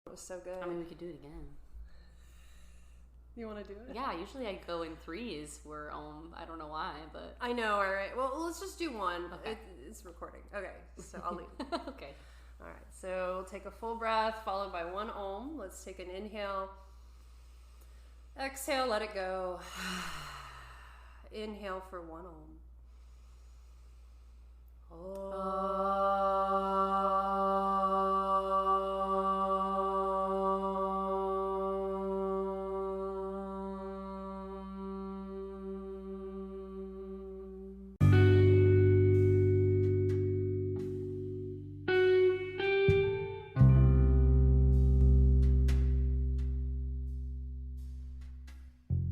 It was so good. I mean, we could do it again. You want to do it? Yeah, usually I go in threes where I don't know why, but I know, all right. Well, let's just do one. Okay. It's recording. Okay, so I'll leave. Okay. All right, so take a full breath followed by 1 Om. Let's take an inhale. Exhale, let it go. Inhale for 1 Om.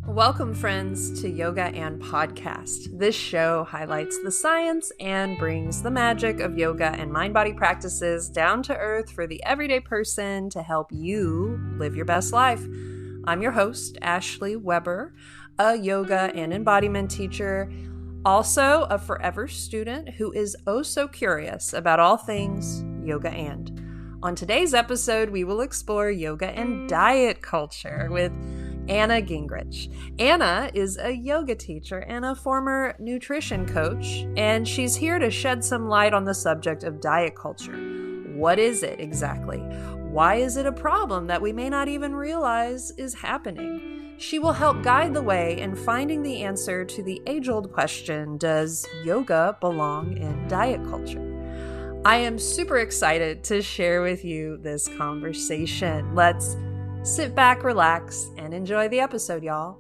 Welcome, friends, to Yoga and Podcast. This show highlights the science and brings the magic of yoga and mind-body practices down to earth for the everyday person to help you live your best life. I'm your host, Ashley Weber, a yoga and embodiment teacher, also a forever student who is oh so curious about all things yoga and. On today's episode, we will explore yoga and diet culture with Anna Gingrich. Anna is a yoga teacher and a former nutrition coach, and she's here to shed some light on the subject of diet culture. What is it exactly? Why is it a problem that we may not even realize is happening? She will help guide the way in finding the answer to the age-old question, does yoga belong in diet culture? I am super excited to share with you this conversation. Let's sit back, relax, and enjoy the episode, y'all.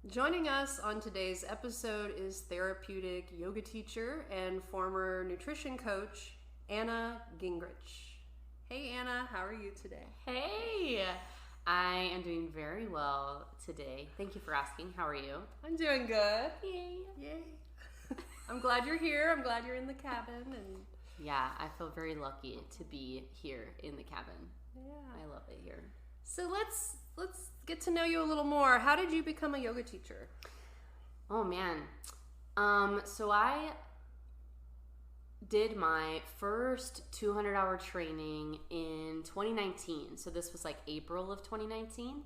Joining us on today's episode is therapeutic yoga teacher and former nutrition coach, Anna Gingrich. Hey Anna, how are you today? Hey, I am doing very well today. Thank you for asking. How are you? I'm doing good. Yay. Yay. I'm glad you're here. I'm glad you're in the cabin. And yeah, I feel very lucky to be here in the cabin. yeah, I love it here. So let's get to know you a little more. How did you become a yoga teacher? Oh man. So I did my first 200-hour training in 2019. So this was like April of 2019.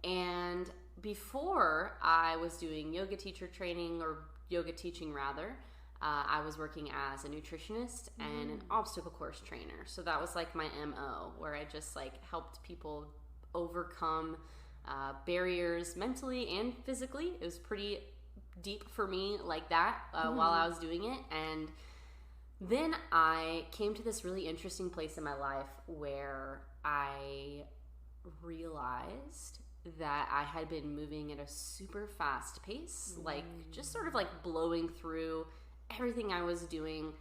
And before I was doing yoga teacher training, or yoga teaching rather, I was working as a nutritionist and an obstacle course trainer. So that was like my MO, where I just like helped people overcome barriers mentally and physically. It was pretty deep for me like that while I was doing it. And then I came to this really interesting place in my life where I realized that I had been moving at a super fast pace, like just sort of like blowing through everything I was doing.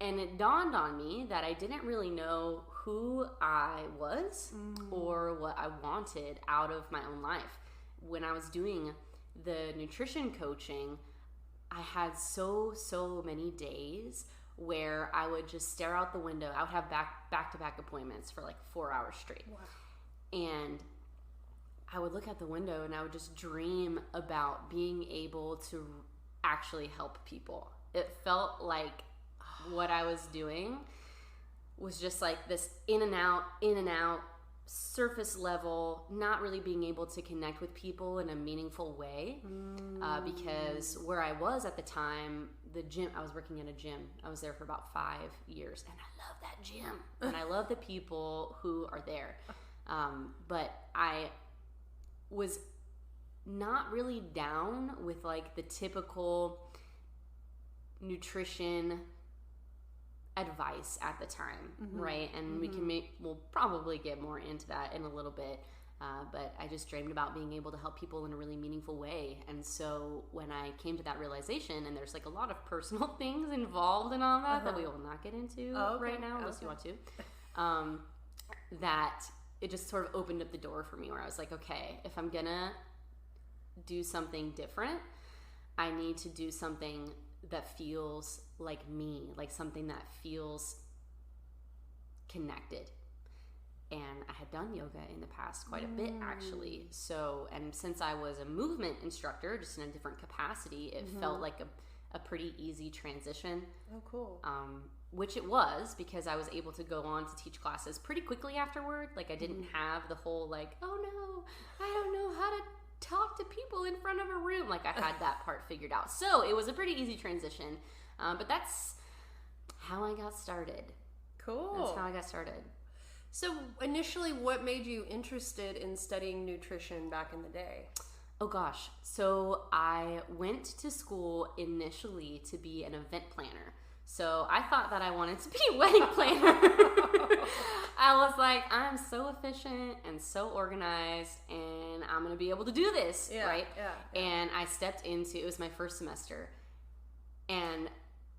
And it dawned on me that I didn't really know who I was or what I wanted out of my own life. When I was doing the nutrition coaching, I had so many days where I would just stare out the window. I would have back-to-back appointments for like 4 hours straight. Wow. And I would look out the window and I would just dream about being able to actually help people. It felt like what I was doing was just like this in and out, surface level, not really being able to connect with people in a meaningful way. Because where I was at the time, the gym, I was working in a gym. I was there for about 5 years, and I love that gym. And I love the people who are there. But I was not really down with like the typical nutrition advice at the time, right? And we'll probably get more into that in a little bit. But I just dreamed about being able to help people in a really meaningful way. And so when I came to that realization, and there's like a lot of personal things involved in all that that we will not get into right now, unless you want to, that it just sort of opened up the door for me where I was like, okay, if I'm gonna do something different, I need to do something that feels like me, like something that feels connected. And I had done yoga in the past quite a bit, actually. So, and since I was a movement instructor, just in a different capacity, it felt like a pretty easy transition. Oh, cool. Which it was, because I was able to go on to teach classes pretty quickly afterward. Like, I didn't have the whole, like, oh no, I don't know how to talk to people in front of a room. Like, I had that part figured out. So it was a pretty easy transition. But that's how I got started. Cool. That's how I got started. So initially, what made you interested in studying nutrition back in the day? Oh gosh. So I went to school initially to be an event planner. So I thought that I wanted to be a wedding planner. I was like, I'm so efficient and so organized, and I'm going to be able to do this, right? Yeah. And I stepped into, it was my first semester, and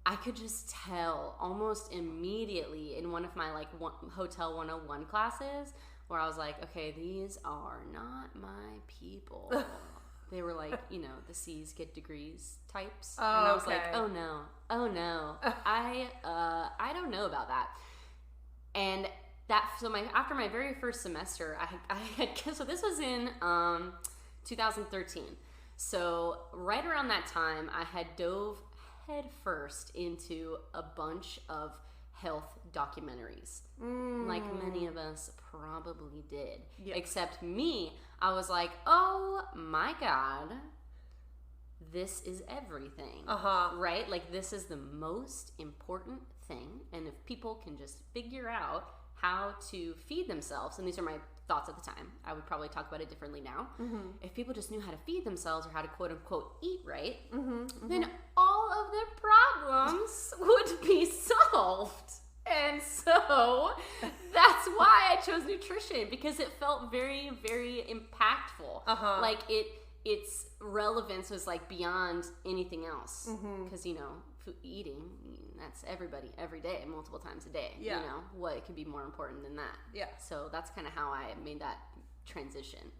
I could just tell almost immediately in one of my like Hotel 101 classes where I was like, okay, these are not my people. They were like, you know, the C's get degrees types. Oh, and I was okay. like, oh no, I don't know about that. And that, so after my very first semester, I had, so this was in 2013. So right around that time, I had dove head first into a bunch of health documentaries, like many of us probably did. Yep. Except me, I was like, oh my God, this is everything. Right? Like, this is the most important thing, and if people can just figure out how to feed themselves, and these are my thoughts at the time, I would probably talk about it differently now. If people just knew how to feed themselves or how to quote unquote eat right, then all of their problems would be solved. And so that's why I chose nutrition, because it felt very, very impactful. Like, its relevance was like beyond anything else, because you know, eating, that's everybody every day, multiple times a day. You know what could be more important than that? So that's kind of how I made that transition.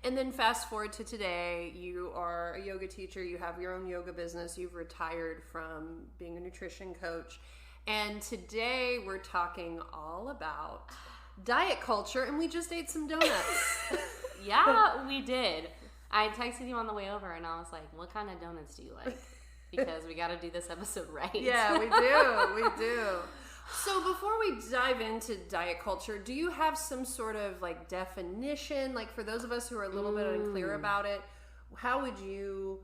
And then fast forward to today, you are a yoga teacher, you have your own yoga business, you've retired from being a nutrition coach, and today we're talking all about diet culture, and we just ate some donuts. Yeah, we did. I texted you on the way over, and I was like, what kind of donuts do you like? Because we got to do this episode right. Yeah, we do. So before we dive into diet culture, do you have some sort of like definition? Like, for those of us who are a little bit unclear about it, how would you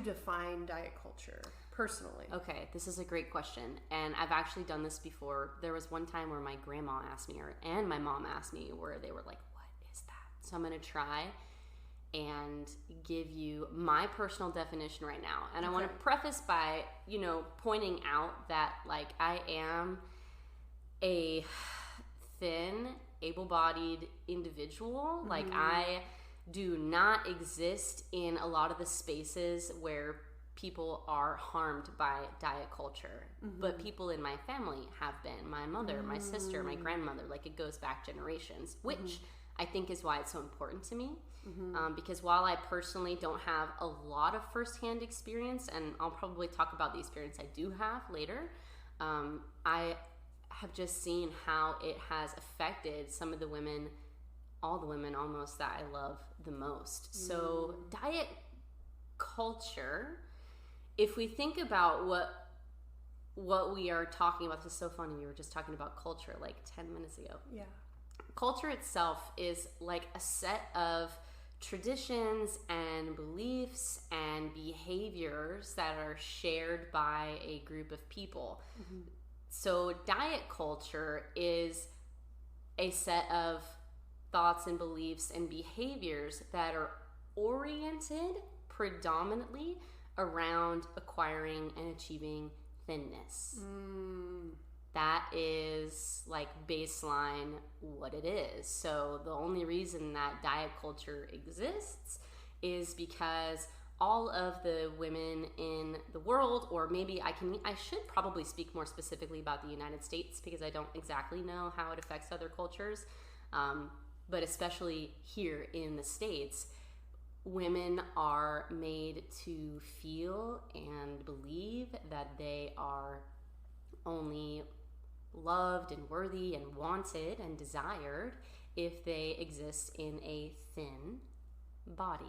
define diet culture personally? Okay, this is a great question, and I've actually done this before. There was one time where my grandma asked me, and my mom asked me, where they were like, what is that? So I'm going to try and give you my personal definition right now. And I want to preface by, you know, pointing out that, like, I am a thin, able-bodied individual. Like, I do not exist in a lot of the spaces where people are harmed by diet culture. But people in my family have been. My mother, my sister, my grandmother. Like, it goes back generations, which I think is why it's so important to me. Because while I personally don't have a lot of firsthand experience, and I'll probably talk about the experience I do have later, I have just seen how it has affected some of the women, all the women almost, that I love the most. So diet culture, if we think about what we are talking about, this is so funny, we were just talking about culture like 10 minutes ago. Yeah. Culture itself is like a set of traditions and beliefs and behaviors that are shared by a group of people. So diet culture is a set of thoughts and beliefs and behaviors that are oriented predominantly around acquiring and achieving thinness. That is like baseline what it is. So the only reason that diet culture exists is because all of the women in the world, or maybe I should probably speak more specifically about the United States, because I don't exactly know how it affects other cultures. But especially here in the States, women are made to feel and believe that they are only loved and worthy and wanted and desired if they exist in a thin body.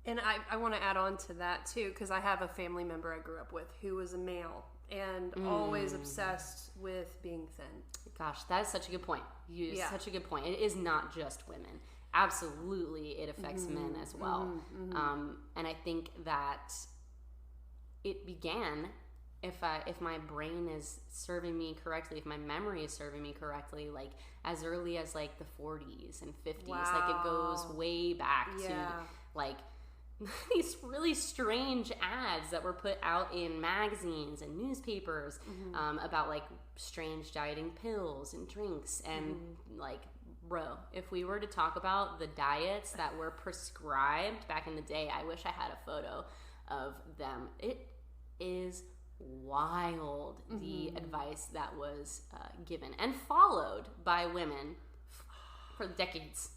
And I want to add on to that too, because I have a family member I grew up with who was a male and always obsessed with being thin. Gosh, that is such a good point. Such a good point. It is not just women. Absolutely, it affects men as well. And I think that it began, if my brain is serving me correctly, if my memory is serving me correctly, like as early as like the 40s and 50s. Wow. Like it goes way back to like these really strange ads that were put out in magazines and newspapers about like strange dieting pills and drinks and like, bro, if we were to talk about the diets that were prescribed back in the day, I wish I had a photo of them. It is wild, the advice that was given and followed by women for decades.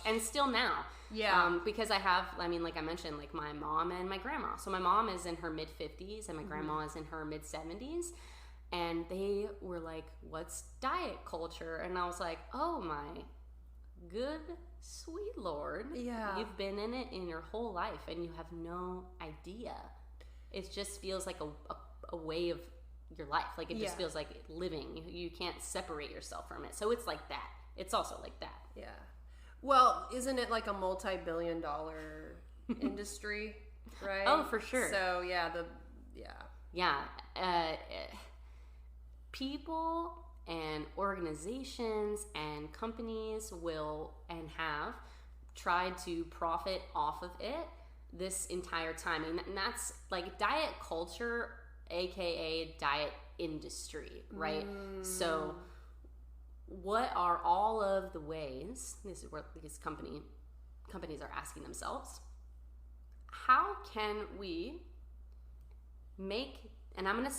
And still now. Because I have, I mean, like I mentioned, like my mom and my grandma. So my mom is in her mid 50s and my grandma is in her mid 70s. And they were like, what's diet culture? And I was like, oh my good sweet Lord. Yeah. You've been in it in your whole life and you have no idea. It just feels like a way of your life. Like it just feels like living. You can't separate yourself from it. So it's like that. It's also like that. Yeah. Well, isn't it like a multi-billion-dollar industry, right? Oh, for sure. So, people and organizations and companies will and have tried to profit off of it this entire time. And that's like diet culture, aka diet industry, right? So what are all of the ways, this is where these companies are asking themselves, how can we make, and I'm gonna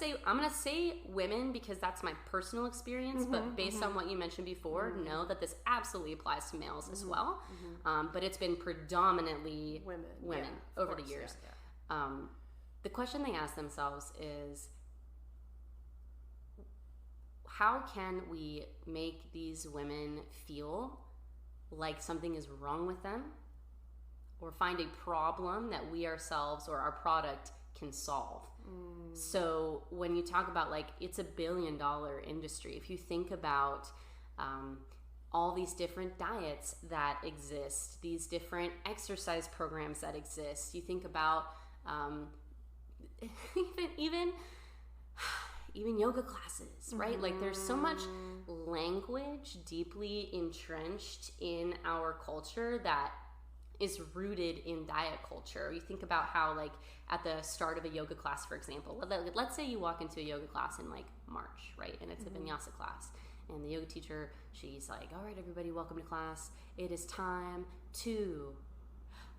say women because that's my personal experience, but based on what you mentioned before, know that this absolutely applies to males as well. But it's been predominantly women over the years. The question they ask themselves is, how can we make these women feel like something is wrong with them or find a problem that we ourselves or our product can solve? So when you talk about like it's a $1 billion industry, if you think about all these different diets that exist, these different exercise programs that exist, you think about even yoga classes, right? Like there's so much language deeply entrenched in our culture that is rooted in diet culture. You think about how like at the start of a yoga class, for example, let's say you walk into a yoga class in like March, right? And it's a vinyasa class. And the yoga teacher, she's like, all right, everybody, welcome to class. It is time to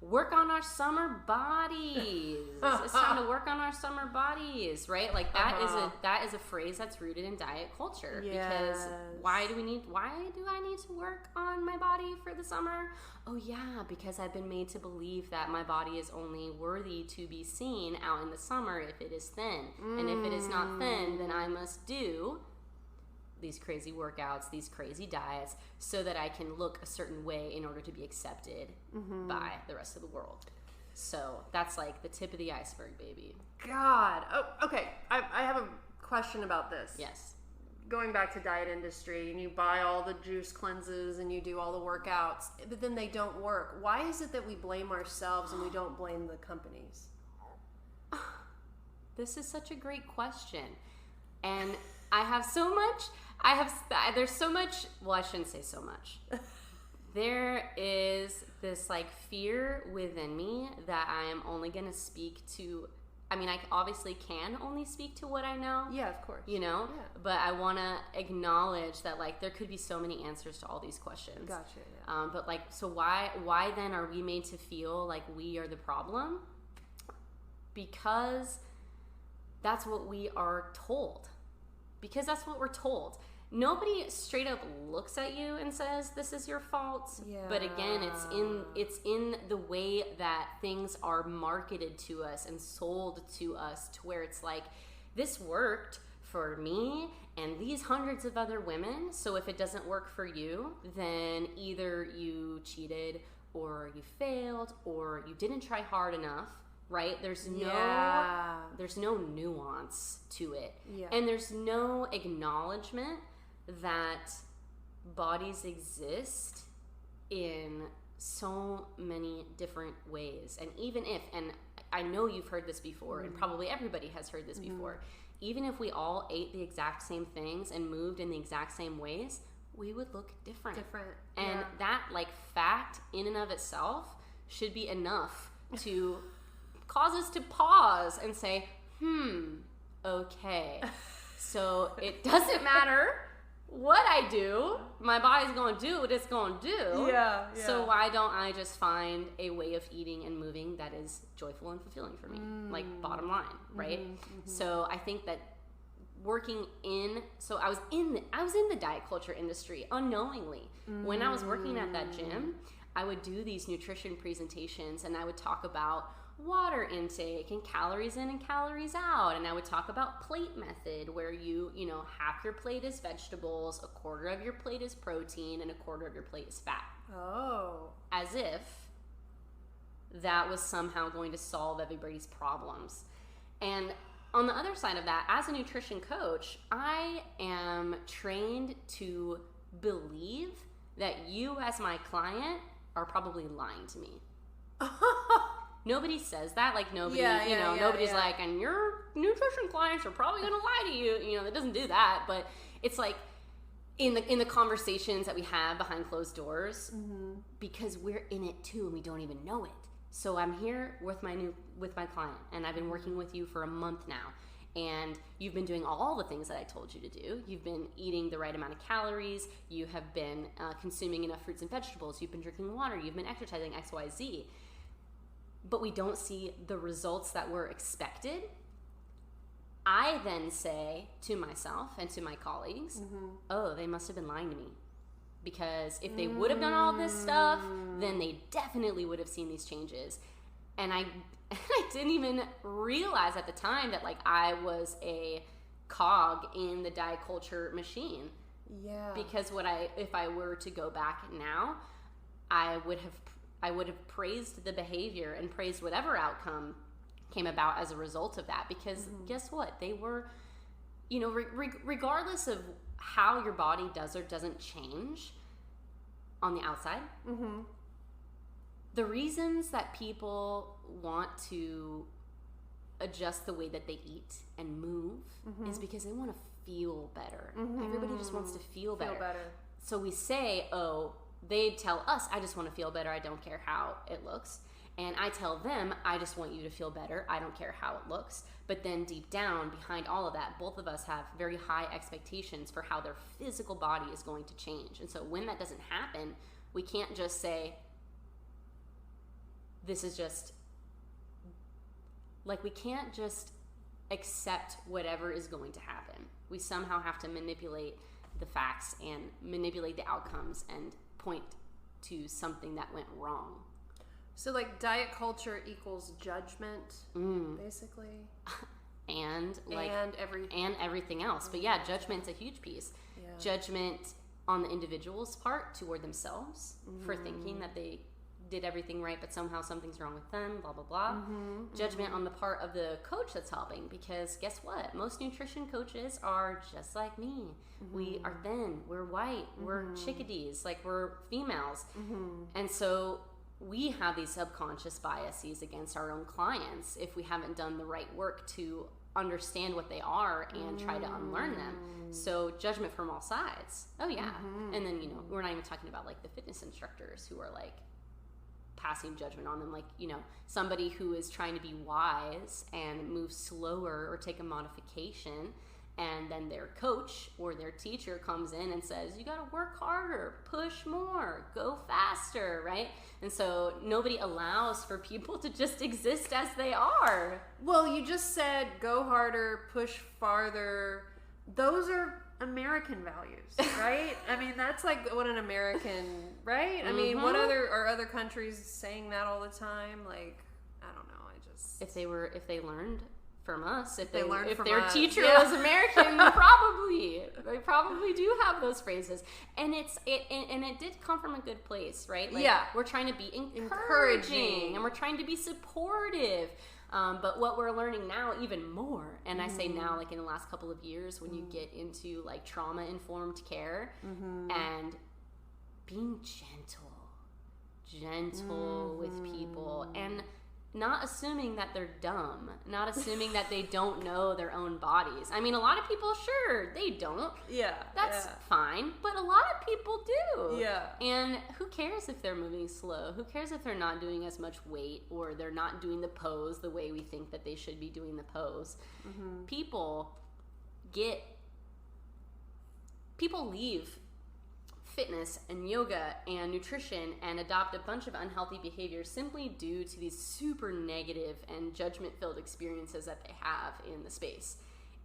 work on our summer bodies. It's time to work on our summer bodies, right? Like that is a phrase that's rooted in diet culture. Because why do I need to work on my body for the summer? Oh yeah, because I've been made to believe that my body is only worthy to be seen out in the summer if it is thin. And if it is not thin, then I must do these crazy workouts, these crazy diets, so that I can look a certain way in order to be accepted by the rest of the world. So that's like the tip of the iceberg, baby. God. Oh, okay. I have a question about this. Yes. Going back to diet industry, and you buy all the juice cleanses and you do all the workouts, but then they don't work. Why is it that we blame ourselves and we don't blame the companies? This is such a great question. And there's so much, well, I shouldn't say so much. There is this like fear within me that I am only going to speak to, I mean, I obviously can only speak to what I know. Yeah, of course. You know? Yeah. But I want to acknowledge that like there could be so many answers to all these questions. Gotcha, yeah. But like, so why then are we made to feel like we are the problem? Because that's what we are told. Because that's what we're told. nobody straight up looks at you and says this is your fault. Yeah. But again, it's in the way that things are marketed to us and sold to us, to where it's like, this worked for me and these hundreds of other women, so if it doesn't work for you, then either you cheated or you failed or you didn't try hard enough, right? There's no nuance to it. Yeah. And there's no acknowledgement that bodies exist in so many different ways. And even if, and I know you've heard this before, and probably everybody has heard this before, even if we all ate the exact same things and moved in the exact same ways, we would look different. And that, like, fact in and of itself should be enough to cause us to pause and say, okay, so it doesn't matter what I do, my body's going to do what it's going to do. Yeah. So why don't I just find a way of eating and moving that is joyful and fulfilling for me? Like, bottom line, right? So I think that I was in the diet culture industry unknowingly. When I was working at that gym, I would do these nutrition presentations and I would talk about water intake and calories in and calories out, and I would talk about plate method, where you know, half your plate is vegetables, a quarter of your plate is protein, and a quarter of your plate is fat. As if that was somehow going to solve everybody's problems. And on the other side of that, as a nutrition coach, I am trained to believe that you as my client are probably lying to me. Nobody says that. Like, nobody, nobody's like, and your nutrition clients are probably going to lie to you. You know, it doesn't do that. But it's like, in the conversations that we have behind closed doors, because we're in it too and we don't even know it. So I'm here with my client, and I've been working with you for a month now. And you've been doing all the things that I told you to do. You've been eating the right amount of calories. You have been consuming enough fruits and vegetables. You've been drinking water. You've been exercising X, Y, Z. But we don't see the results that were expected. I then say to myself and to my colleagues, oh, they must have been lying to me. Because if they would have done all this stuff, then they definitely would have seen these changes. And I didn't even realize at the time that, like, I was a cog in the diet culture machine. Yeah. Because if I were to go back now, I would have praised the behavior and praised whatever outcome came about as a result of that. Because guess what? They were, you know, regardless of how your body does or doesn't change on the outside, the reasons that people want to adjust the way that they eat and move is because they want to feel better. Everybody just wants to feel better. So we say, oh, they tell us, I just want to feel better. I don't care how it looks. And I tell them, I just want you to feel better. I don't care how it looks. But then deep down, behind all of that, both of us have very high expectations for how their physical body is going to change. And so when that doesn't happen, we can't just say, this is just, like, we can't just accept whatever is going to happen. We somehow have to manipulate the facts and manipulate the outcomes and point to something that went wrong. So, like, diet culture equals judgment, basically, and everything else. But yeah, judgment's a huge piece. Yeah. Judgment on the individual's part toward themselves for thinking that they did everything right, but somehow something's wrong with them. Blah blah blah. Judgment on the part of the coach that's helping, because guess what? Most nutrition coaches are just like me. We are thin. We're white. We're chickadees. Like, we're females, and so we have these subconscious biases against our own clients if we haven't done the right work to understand what they are and try to unlearn them. So judgment from all sides. Oh yeah. And then, you know, we're not even talking about, like, the fitness instructors who are, like, passing judgment on them. Like, you know, somebody who is trying to be wise and move slower or take a modification, and then their coach or their teacher comes in and says, you got to work harder, push more, go faster, right? And so nobody allows for people to just exist as they are. Well, you just said go harder, push farther. Those are, American values, right? I mean, that's like what an American, right? I mean, what other countries saying that all the time? Like, I don't know. If they learned from us, if their us, teacher was American, they probably do have those phrases, and it did come from a good place, right? Like, we're trying to be encouraging, and we're trying to be supportive. But what we're learning now, even more, and I say now, like in the last couple of years, when you get into like trauma-informed care and being gentle with people, and not assuming that they're dumb, not assuming that they don't know their own bodies. I mean, a lot of people, sure, they don't. Yeah. That's fine, but a lot of people do. Yeah. And who cares if they're moving slow? Who cares if they're not doing as much weight, or they're not doing the pose the way we think that they should be doing the pose? People leave fitness and yoga and nutrition and adopt a bunch of unhealthy behaviors simply due to these super negative and judgment-filled experiences that they have in the space.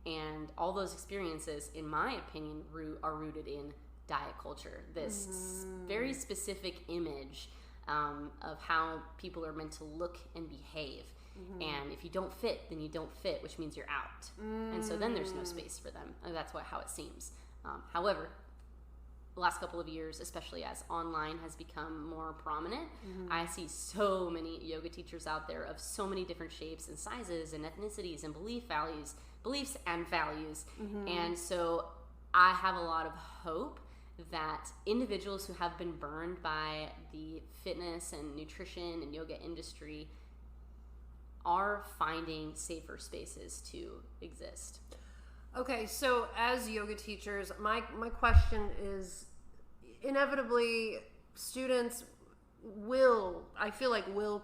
And all those experiences, in my opinion, are rooted in diet culture, this very specific image of how people are meant to look and behave. And if you don't fit, then you don't fit, which means you're out. And so then there's no space for them. And that's how it seems. However, the last couple of years, especially as online has become more prominent, I see so many yoga teachers out there of so many different shapes and sizes and ethnicities and beliefs and values. And so I have a lot of hope that individuals who have been burned by the fitness and nutrition and yoga industry are finding safer spaces to exist. Okay, so as yoga teachers, my question is, inevitably students will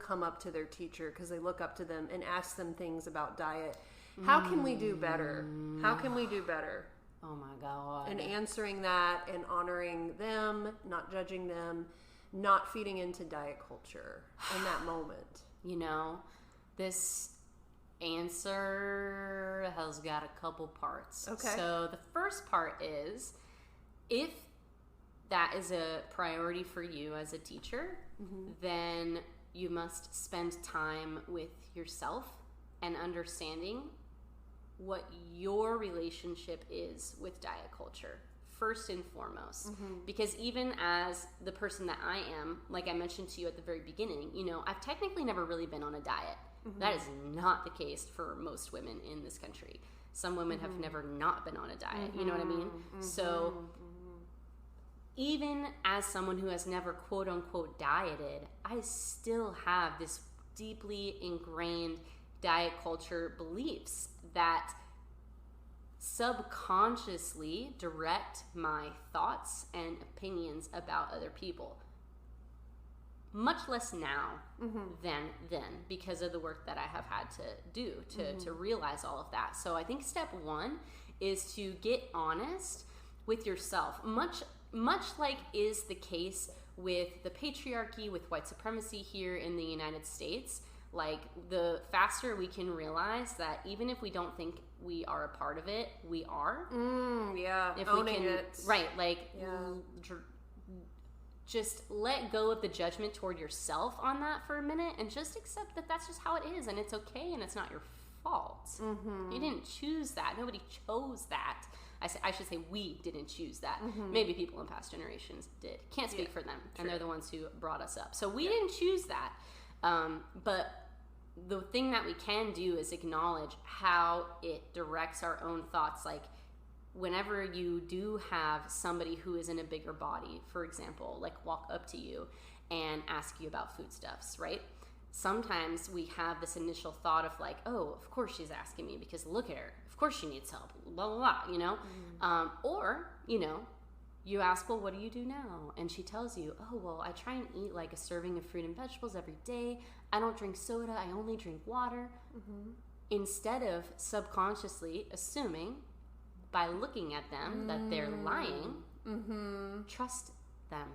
come up to their teacher because they look up to them and ask them things about diet. How can we do better? How can we do better? Oh my God. And answering that and honoring them, not judging them, not feeding into diet culture in that moment. You know, this answer has got a couple parts. Okay. So the first part is, if that is a priority for you as a teacher, then you must spend time with yourself and understanding what your relationship is with diet culture, first and foremost. Because even as the person that I am, like I mentioned to you at the very beginning, you know, I've technically never really been on a diet. That is not the case for most women in this country. Some women have never not been on a diet. You know what I mean? So even as someone who has never quote unquote dieted, I still have this deeply ingrained diet culture beliefs that subconsciously direct my thoughts and opinions about other people. Much less now than then, because of the work that I have had to do to realize all of that. So I think step one is to get honest with yourself. Much like is the case with the patriarchy, with white supremacy here in the United States, like the faster we can realize that even if we don't think we are a part of it, we are. If owning we can, it. Right, like just let go of the judgment toward yourself on that for a minute and just accept that that's just how it is, and it's okay, and it's not your fault. You didn't choose that. Nobody chose that. I should say we didn't choose that. Maybe people in past generations did. Can't speak for them. True. And they're the ones who brought us up. So we didn't choose that. But the thing that we can do is acknowledge how it directs our own thoughts. Like, whenever you do have somebody who is in a bigger body, for example, like walk up to you and ask you about foodstuffs, right? Sometimes we have this initial thought of like, oh, of course she's asking me because look at her. Of course she needs help, blah, blah, blah, you know? Or, you know, you ask, well, what do you do now? And she tells you, oh, well, I try and eat like a serving of fruit and vegetables every day. I don't drink soda. I only drink water. Instead of subconsciously assuming by looking at them that they're lying, trust them.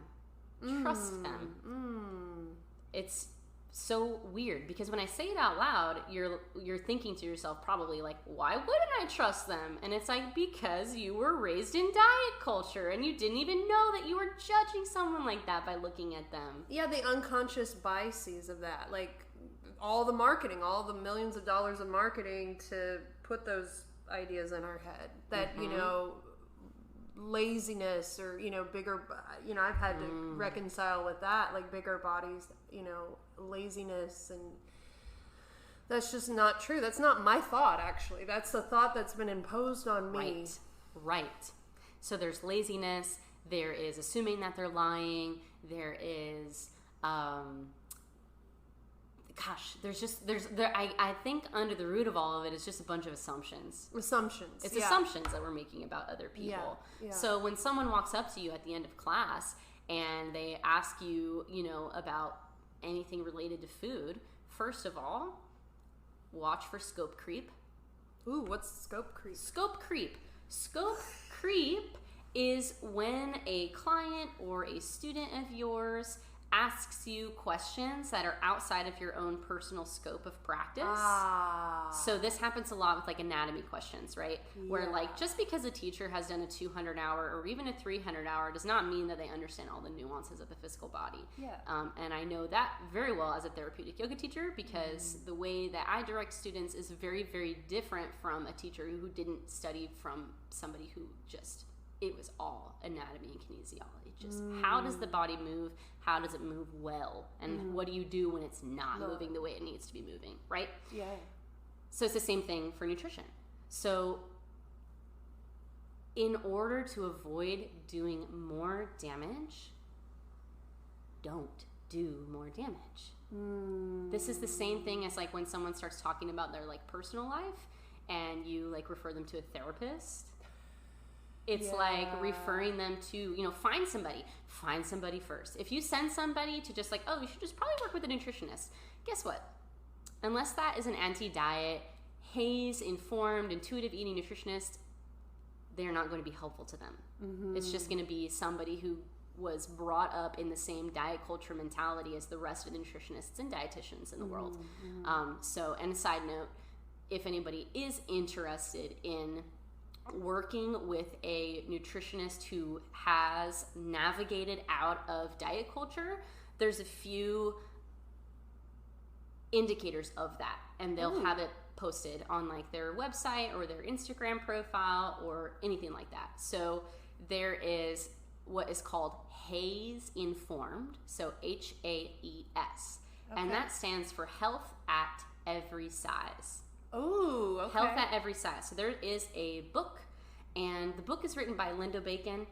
Trust them. so weird, because when I say it out loud, you're thinking to yourself probably like, why wouldn't I trust them? And it's like, because you were raised in diet culture and you didn't even know that you were judging someone like that by looking at them. Yeah, the unconscious biases of that, like all the marketing, all the millions of dollars of marketing to put those ideas in our head that you know, laziness or, you know, bigger, you know, I've had to reconcile with that, like bigger bodies, you know, laziness, and that's just not true. That's not my thought, actually. That's the thought that's been imposed on me. Right. So there's laziness, there is assuming that they're lying, there is I think under the root of all of it is just a bunch of assumptions. It's assumptions that we're making about other people. Yeah. So when someone walks up to you at the end of class and they ask you, you know, about anything related to food, first of all, watch for scope creep. Ooh, what's scope creep? Scope creep is when a client or a student of yours asks you questions that are outside of your own personal scope of practice. So this happens a lot with like anatomy questions, right? Yeah. Where like just because a teacher has done a 200-hour or even a 300-hour does not mean that they understand all the nuances of the physical body. Yeah. And I know that very well as a therapeutic yoga teacher, because the way that I direct students is very, very different from a teacher who didn't study from somebody who just, it was all anatomy and kinesiology. Just how does the body move? How does it move well? And what do you do when it's not moving the way it needs to be moving, right? Yeah. So it's the same thing for nutrition. So in order to avoid doing more damage, don't do more damage. This is the same thing as like when someone starts talking about their like personal life and you like refer them to a therapist. It's like referring them to, you know, find somebody first. If you send somebody to just like, oh, you should just probably work with a nutritionist, guess what? Unless that is an anti-diet, HAES informed, intuitive eating nutritionist, they're not going to be helpful to them. It's just going to be somebody who was brought up in the same diet culture mentality as the rest of the nutritionists and dietitians in the world. So, and a side note, if anybody is interested in working with a nutritionist who has navigated out of diet culture, there's a few indicators of that, and they'll have it posted on like their website or their Instagram profile or anything like that. So there is what is called HAES informed, so HAES, and that stands for health at every size. Oh, okay. Health at every size. So there is a book, and the book is written by Linda Bacon.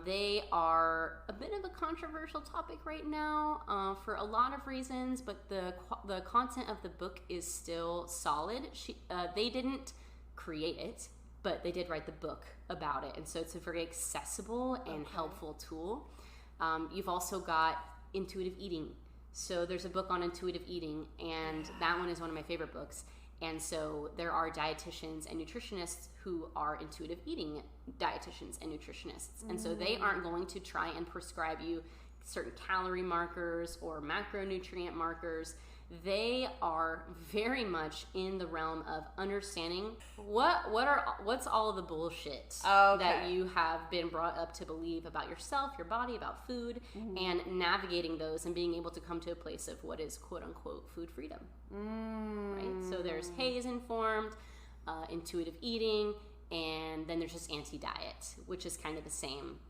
They are a bit of a controversial topic right now for a lot of reasons, but the content of the book is still solid. They didn't create it, but they did write the book about it, and so it's a very accessible and helpful tool. You've also got intuitive eating. So there's a book on intuitive eating, and that one is one of my favorite books. And so there are dietitians and nutritionists who are intuitive eating dietitians and nutritionists. And so they aren't going to try and prescribe you certain calorie markers or macronutrient markers. They are very much in the realm of understanding what's all of the bullshit that you have been brought up to believe about yourself, your body, about food, and navigating those and being able to come to a place of what is quote unquote food freedom. Right? So there's HAES informed, intuitive eating, and then there's just anti-diet, which is kind of the same,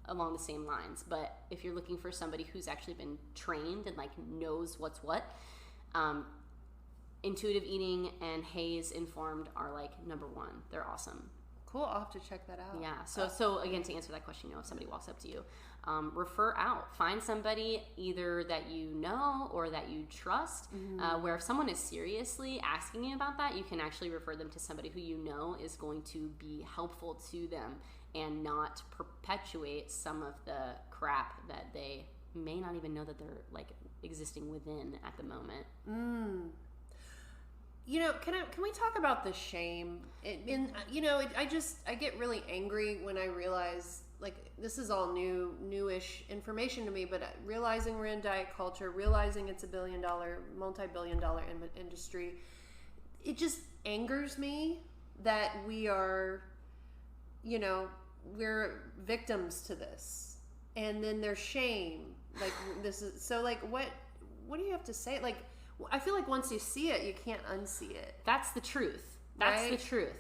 along the same lines. But if you're looking for somebody who's actually been trained and like knows what's what, intuitive eating and HAES informed are like number one. They're awesome. Cool. I'll have to check that out. Yeah. So again, to answer that question, you know, if somebody walks up to you, refer out. Find somebody either that you know or that you trust, where if someone is seriously asking you about that, you can actually refer them to somebody who you know is going to be helpful to them and not perpetuate some of the crap that they may not even know that they're like existing within at the moment. You know, can we talk about the shame? I get really angry when I realize this is all newish information to me, but realizing we're in diet culture, realizing it's a multi-billion dollar industry, it just angers me that we are, we're victims to this. And then there's shame. Like, this is, so, like, what do you have to say? Like, I feel like once you see it, you can't unsee it. That's the truth. That's the truth.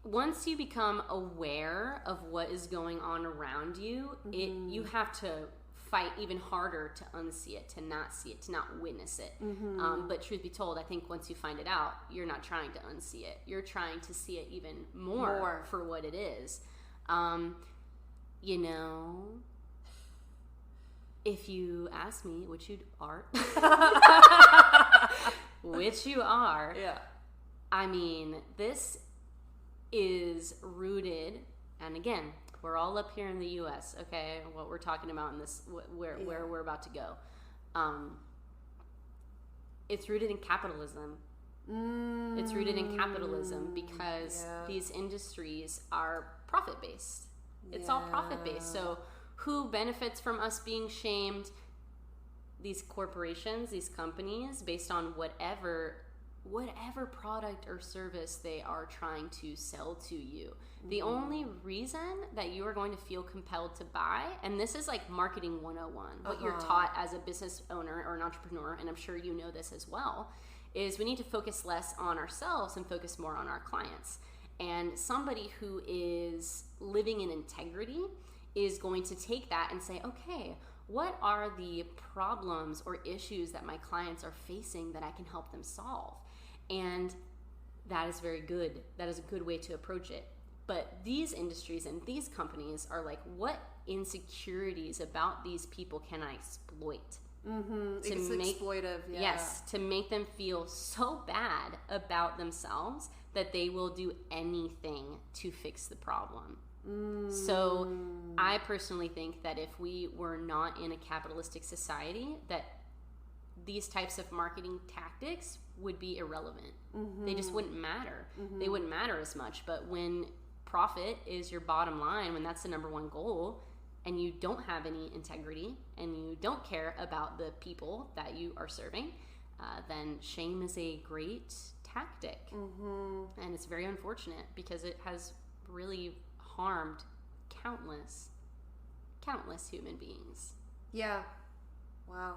Once you become aware of what is going on around you, you have to fight even harder to unsee it, to not see it, to not witness it. But truth be told, I think once you find it out, you're not trying to unsee it. You're trying to see it even more. For what it is. If you ask me, which you are, yeah. I mean, this is rooted, and again, we're all up here in the U.S., okay, what we're talking about in this, where we're about to go. It's rooted in capitalism. It's rooted in capitalism because these industries are profit-based. It's all profit-based. So who benefits from us being shamed? These corporations, these companies, based on whatever product or service they are trying to sell to you. The only reason that you are going to feel compelled to buy, and this is like marketing 101, what you're taught as a business owner or an entrepreneur, and I'm sure you know this as well, is we need to focus less on ourselves and focus more on our clients. And somebody who is living in integrity is going to take that and say, okay, what are the problems or issues that my clients are facing that I can help them solve? And that is very good. That is a good way to approach it. But these industries and these companies are like, what insecurities about these people can I exploit? It's exploitive, yeah. Yes, to make them feel so bad about themselves that they will do anything to fix the problem. So I personally think that if we were not in a capitalistic society, that these types of marketing tactics would be irrelevant. They just wouldn't matter. They wouldn't matter as much. But when profit is your bottom line, when that's the number one goal, and you don't have any integrity and you don't care about the people that you are serving, then shame is a great tactic. And it's very unfortunate because it has really harmed countless human beings. Yeah. Wow.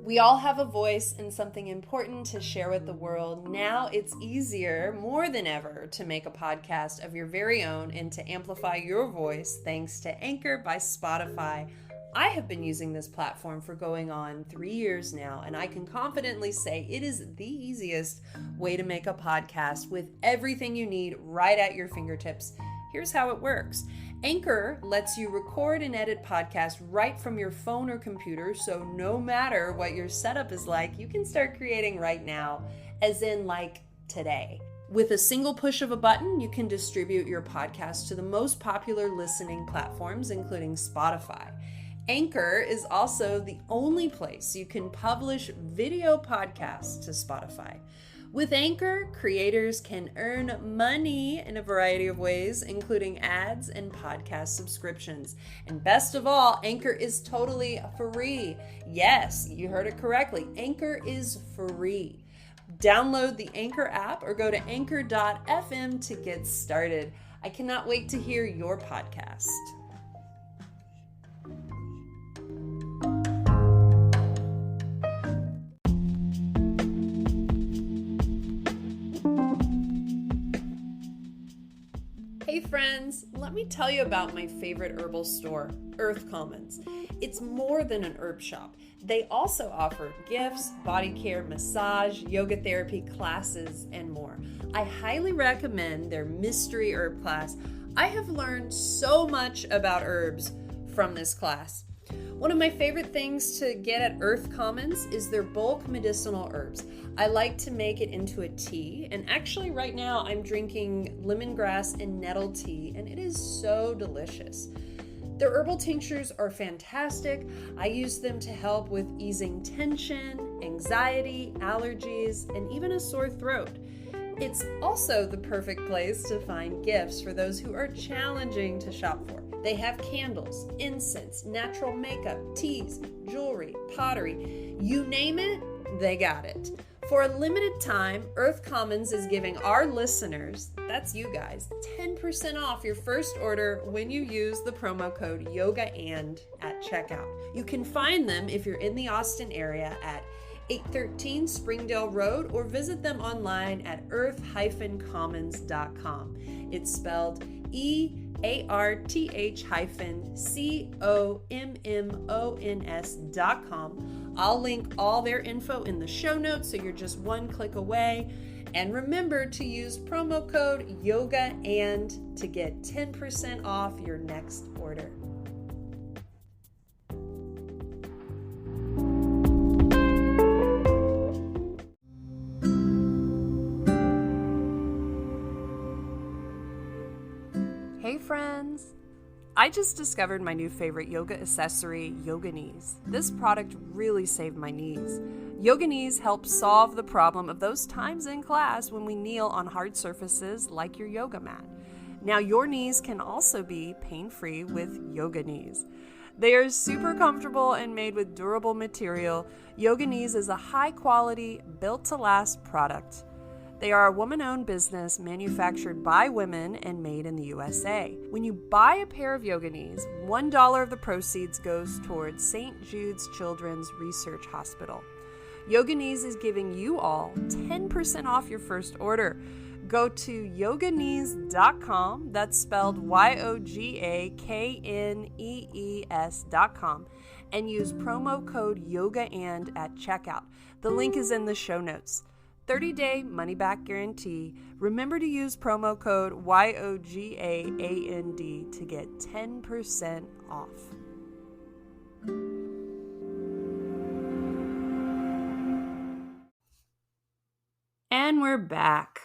We all have a voice and something important to share with the world. Now it's easier, more than ever, to make a podcast of your very own and to amplify your voice thanks to Anchor by Spotify. I have been using this platform for going on 3 years now, and I can confidently say it is the easiest way to make a podcast with everything you need right at your fingertips. Here's how it works. Anchor lets you record and edit podcasts right from your phone or computer, so no matter what your setup is like, you can start creating right now, as in like today. With a single push of a button, you can distribute your podcast to the most popular listening platforms, including Spotify. Anchor is also the only place you can publish video podcasts to Spotify. With Anchor, creators can earn money in a variety of ways, including ads and podcast subscriptions. And best of all, Anchor is totally free. Yes, you heard it correctly. Anchor is free. Download the Anchor app or go to anchor.fm to get started. I cannot wait to hear your podcast. Hey friends, let me tell you about my favorite herbal store, Earth Commons. It's more than an herb shop. They also offer gifts, body care, massage, yoga therapy classes, and more. I highly recommend their mystery herb class. I have learned so much about herbs from this class. One of my favorite things to get at Earth Commons is their bulk medicinal herbs. I like to make it into a tea, and actually right now I'm drinking lemongrass and nettle tea, and it is so delicious. Their herbal tinctures are fantastic. I use them to help with easing tension anxiety, allergies, and even a sore throat. It's also the perfect place to find gifts for those who are challenging to shop for. They have candles, incense, natural makeup, teas, jewelry, pottery. You name it, they got it. For a limited time, Earth Commons is giving our listeners, that's you guys, 10% off your first order when you use the promo code YOGAAND at checkout. You can find them if you're in the Austin area at 813 Springdale Road, or visit them online at earth-commons.com. It's spelled EARTH-COMMONS.com. I'll link all their info in the show notes, so you're just one click away. And remember to use promo code YOGAAND to get 10% off your next order. Hey friends! I just discovered my new favorite yoga accessory, Yoga Knees. This product really saved my knees. Yoga Knees help solve the problem of those times in class when we kneel on hard surfaces like your yoga mat. Now your knees can also be pain-free with Yoga Knees. They are super comfortable and made with durable material. Yoga Knees is a high-quality, built-to-last product. They are a woman-owned business manufactured by women and made in the USA. When you buy a pair of Yoga Knees, $1 of the proceeds goes towards St. Jude's Children's Research Hospital. Yoga Knees is giving you all 10% off your first order. Go to yogaknees.com, that's spelled YOGAKNEES.com, and use promo code YOGAAND at checkout. The link is in the show notes. 30-day money-back guarantee. Remember to use promo code YOGAAND to get 10% off. And we're back.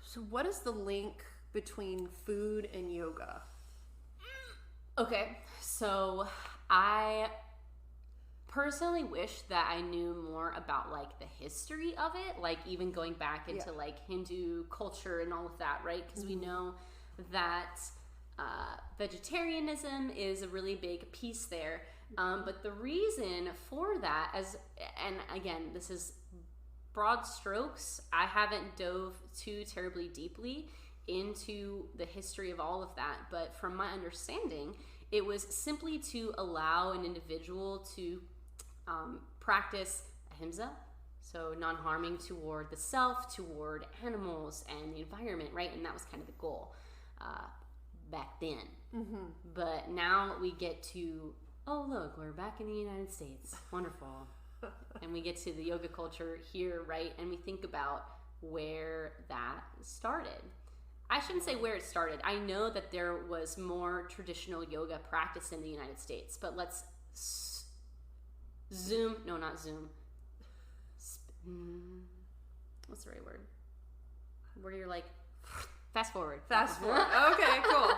So what is the link between food and yoga? Okay, so I personally wish that I knew more about like the history of it, like even going back into like Hindu culture and all of that, right? Because we know that vegetarianism is a really big piece there. But the reason for that, and again, this is broad strokes, I haven't dove too terribly deeply into the history of all of that, but from my understanding, it was simply to allow an individual to practice ahimsa, so non-harming toward the self, toward animals and the environment, right? And that was kind of the goal back then. But now we get to, oh look, we're back in the United States. Wonderful. And we get to the yoga culture here, right? And we think about where that started. I shouldn't say where it started. I know that there was more traditional yoga practice in the United States, but let's what's the right word? Where you're like, fast forward. Okay, cool.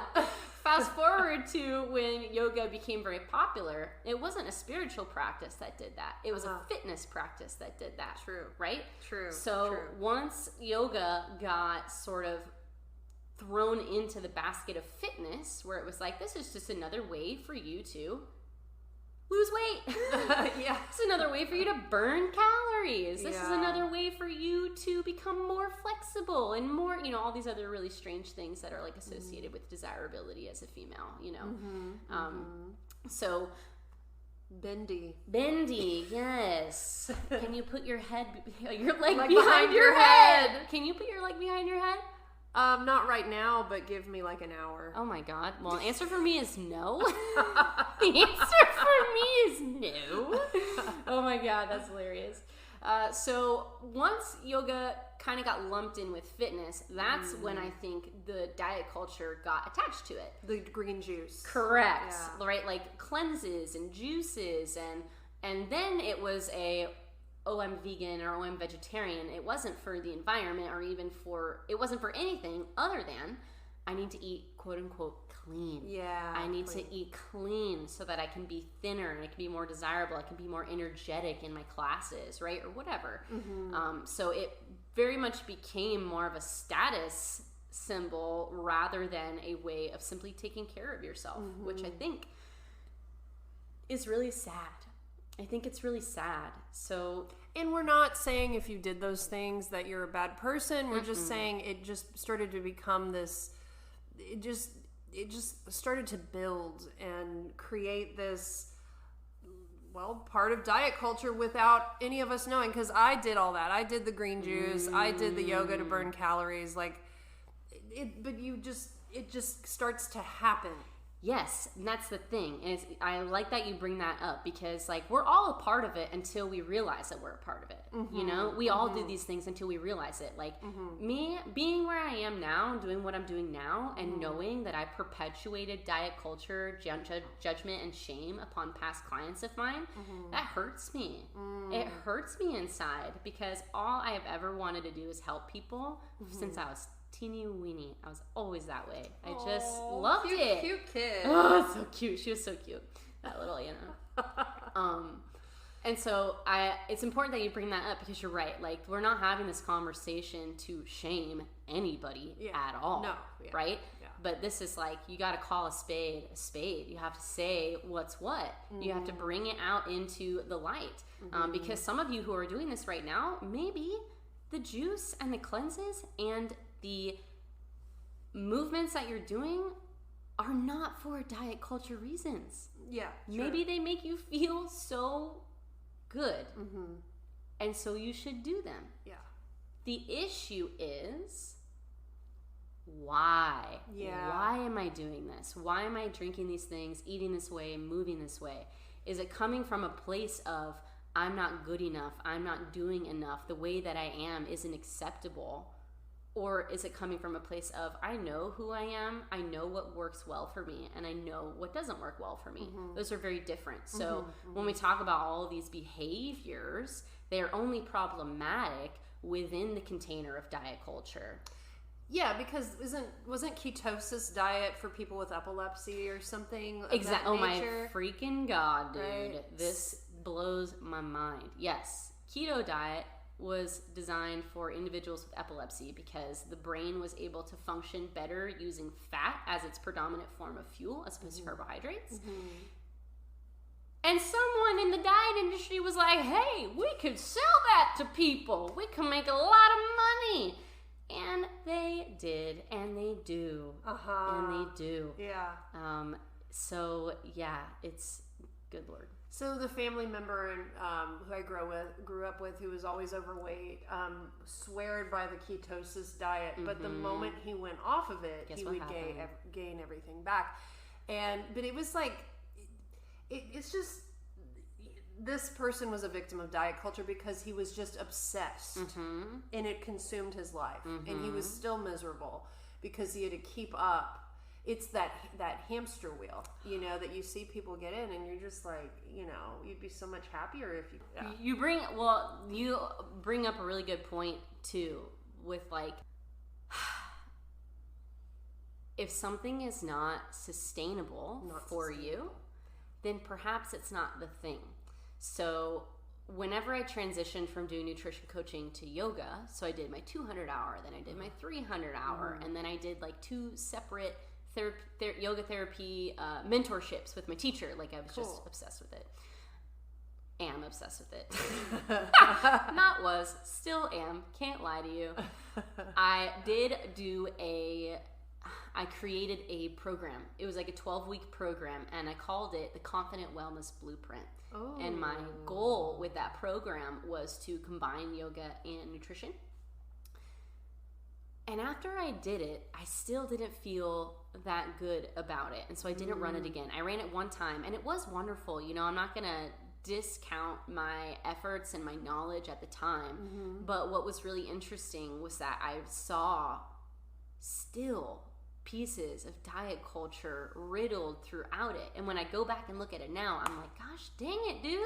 Fast forward to when yoga became very popular. It wasn't a spiritual practice that did that. It was a fitness practice that did that. True. Right? True. So once yoga got sort of thrown into the basket of fitness, where it was like, this is just another way for you to lose weight. Yeah. It's another way for you to burn calories. This is another way for you to become more flexible and more, all these other really strange things that are like associated with desirability as a female, So bendy, yes. Can you put your leg behind your head? Can you put your leg behind your head? Not right now, but give me like an hour. Oh my God. Well, the answer for me is no. The answer for me is no. Oh my God, that's hilarious. So once yoga kind of got lumped in with fitness, that's when I think the diet culture got attached to it. The green juice. Correct. Yeah. Right? Like cleanses and juices and then it was I'm vegan or I'm vegetarian. It wasn't for the environment or it wasn't for anything other than I need to eat quote unquote clean. Yeah. I need to eat clean so that I can be thinner and I can be more desirable. I can be more energetic in my classes, right? Or whatever. So it very much became more of a status symbol rather than a way of simply taking care of yourself, which I think is really sad. I think it's really sad. So, and we're not saying if you did those things that you're a bad person. We're just saying it just started to become this, it just started to build and create this, well, part of diet culture without any of us knowing. Because I did all that. I did the green juice. I did the yoga to burn calories. Like, but it just starts to happen. Yes, and that's the thing. And I like that you bring that up because, like, we're all a part of it until we realize that we're a part of it. You know, we all do these things until we realize it. Like, me being where I am now, doing what I'm doing now, and knowing that I perpetuated diet culture, judgment, and shame upon past clients of mine, that hurts me. It hurts me inside because all I have ever wanted to do is help people since I was teeny weeny. I was always that way. I just loved it. Cute kid. Oh, so cute. She was so cute. That little, and so it's important that you bring that up because you're right. Like, we're not having this conversation to shame anybody at all. No. Yeah. Right? Yeah. But this is like, you got to call a spade a spade. You have to say what's what. You have to bring it out into the light. Because some of you who are doing this right now, maybe the juice and the cleanses and the movements that you're doing are not for diet culture reasons. Yeah. True. Maybe they make you feel so good. And so you should do them. Yeah. The issue is, why? Yeah. Why am I doing this? Why am I drinking these things, eating this way, moving this way? Is it coming from a place of, I'm not good enough, I'm not doing enough, the way that I am isn't acceptable? Or is it coming from a place of, I know who I am, I know what works well for me, and I know what doesn't work well for me. Those are very different. So when we talk about all of these behaviors, they are only problematic within the container of diet culture. Yeah, because wasn't ketosis diet for people with epilepsy or something? Exactly. Oh my freaking God, dude. Right. This blows my mind. Yes, keto diet was designed for individuals with epilepsy because the brain was able to function better using fat as its predominant form of fuel as opposed to carbohydrates. And someone in the diet industry was like, hey, we could sell that to people. We can make a lot of money. And they did, and they do, and they do. Yeah. So, yeah, it's good Lord. So the family member who I grew up with, who was always overweight, sweared by the ketosis diet. But the moment he went off of it, he would gain everything back. But it was like, it's just, this person was a victim of diet culture because he was just obsessed, and it consumed his life, and he was still miserable because he had to keep up. It's that hamster wheel, that you see people get in, and you're just like, you'd be so much happier if you. Yeah. You bring up a really good point too, with like, if something is not sustainable for you, then perhaps it's not the thing. So whenever I transitioned from doing nutrition coaching to yoga, so I did my 200 hour, then I did my 300 hour, and then I did like 2 separate yoga therapy mentorships with my teacher. Like, I was just obsessed with it. Am obsessed with it. Still am. Can't lie to you. I created a program. It was like a 12-week program, and I called it the Confident Wellness Blueprint. Oh. And my goal with that program was to combine yoga and nutrition. And after I did it, I still didn't feel that good about it. And so I didn't run it again. I ran it one time, and it was wonderful. I'm not going to discount my efforts and my knowledge at the time. But what was really interesting was that I saw still pieces of diet culture riddled throughout it. And when I go back and look at it now, I'm like, gosh dang it, dude.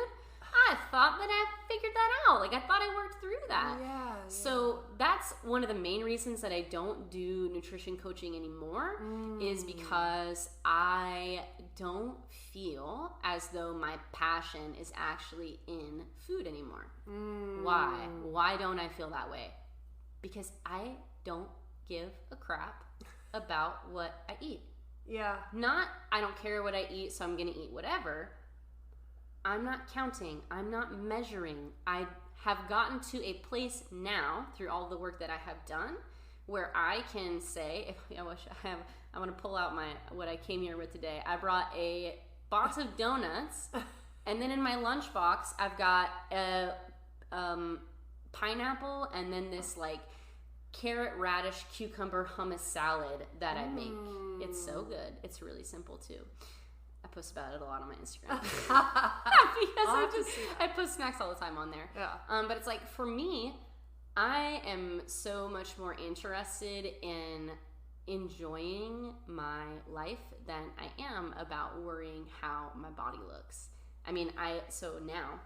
I thought that I figured that out. Like, I thought I worked through that. Yeah. So that's one of the main reasons that I don't do nutrition coaching anymore is because I don't feel as though my passion is actually in food anymore. Why? Why don't I feel that way? Because I don't give a crap about what I eat. Yeah. Not, I don't care what I eat, so I'm going to eat whatever. I'm not counting. I'm not measuring. I have gotten to a place now through all the work that I have done where I can say, I want to pull out what I came here with today. I brought a box of donuts, and then in my lunchbox, I've got a pineapple and then this like carrot, radish, cucumber hummus salad that I make. It's so good. It's really simple too. I post about it a lot on my Instagram because I post snacks all the time on there. Yeah. But it's like, for me, I am so much more interested in enjoying my life than I am about worrying how my body looks. I mean, now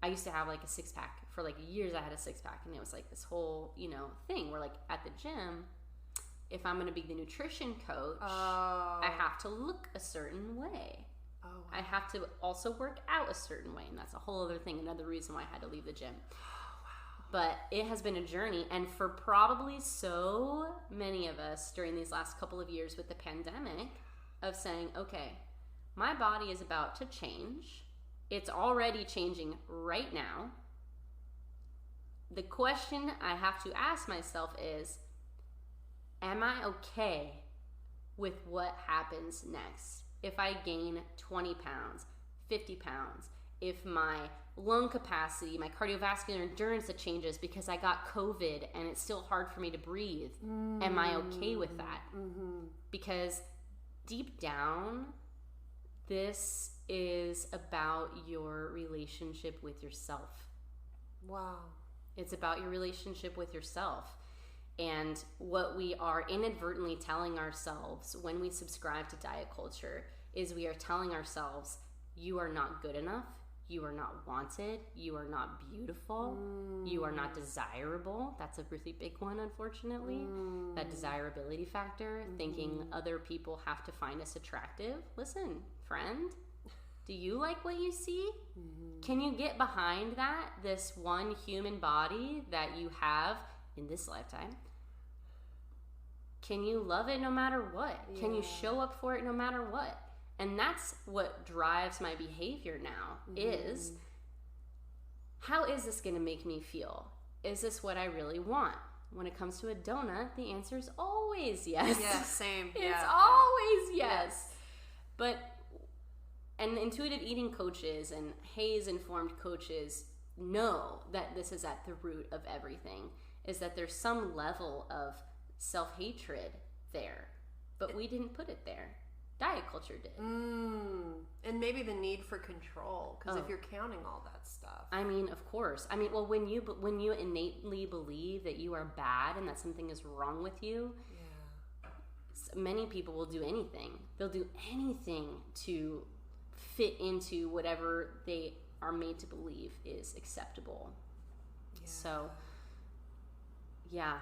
I used to have like a 6-pack for like years. I had a 6-pack, and it was like this whole, thing where like at the gym, if I'm going to be the nutrition coach, I have to look a certain way. Oh, wow. I have to also work out a certain way, and that's a whole other thing, another reason why I had to leave the gym. But it has been a journey, and for probably so many of us during these last couple of years with the pandemic, of saying, okay, my body is about to change. It's already changing right now. The question I have to ask myself is, am I okay with what happens next? If I gain 20 pounds, 50 pounds, if my lung capacity, my cardiovascular endurance changes because I got COVID and it's still hard for me to breathe, am I okay with that? Because deep down, this is about your relationship with yourself. Wow. It's about your relationship with yourself. And what we are inadvertently telling ourselves when we subscribe to diet culture is we are telling ourselves, you are not good enough, you are not wanted, you are not beautiful, you are not desirable. That's a really big one, unfortunately. That desirability factor, thinking other people have to find us attractive. Listen, friend, do you like what you see? Can you get behind that, this one human body that you have in this lifetime? Can you love it no matter what? Yeah. Can you show up for it no matter what? And that's what drives my behavior now, is how is this going to make me feel? Is this what I really want? When it comes to a donut, the answer is always yes. Yeah, same. It's always yes. But, and intuitive eating coaches and Hays-informed coaches know that this is at the root of everything, is that there's some level of self-hatred there, but we didn't put it there. Diet culture did. And maybe the need for control, because if you're counting all that stuff. I mean, of course. I mean, well, when you innately believe that you are bad and that something is wrong with you, many people will do anything. They'll do anything to fit into whatever they are made to believe is acceptable. So, yeah.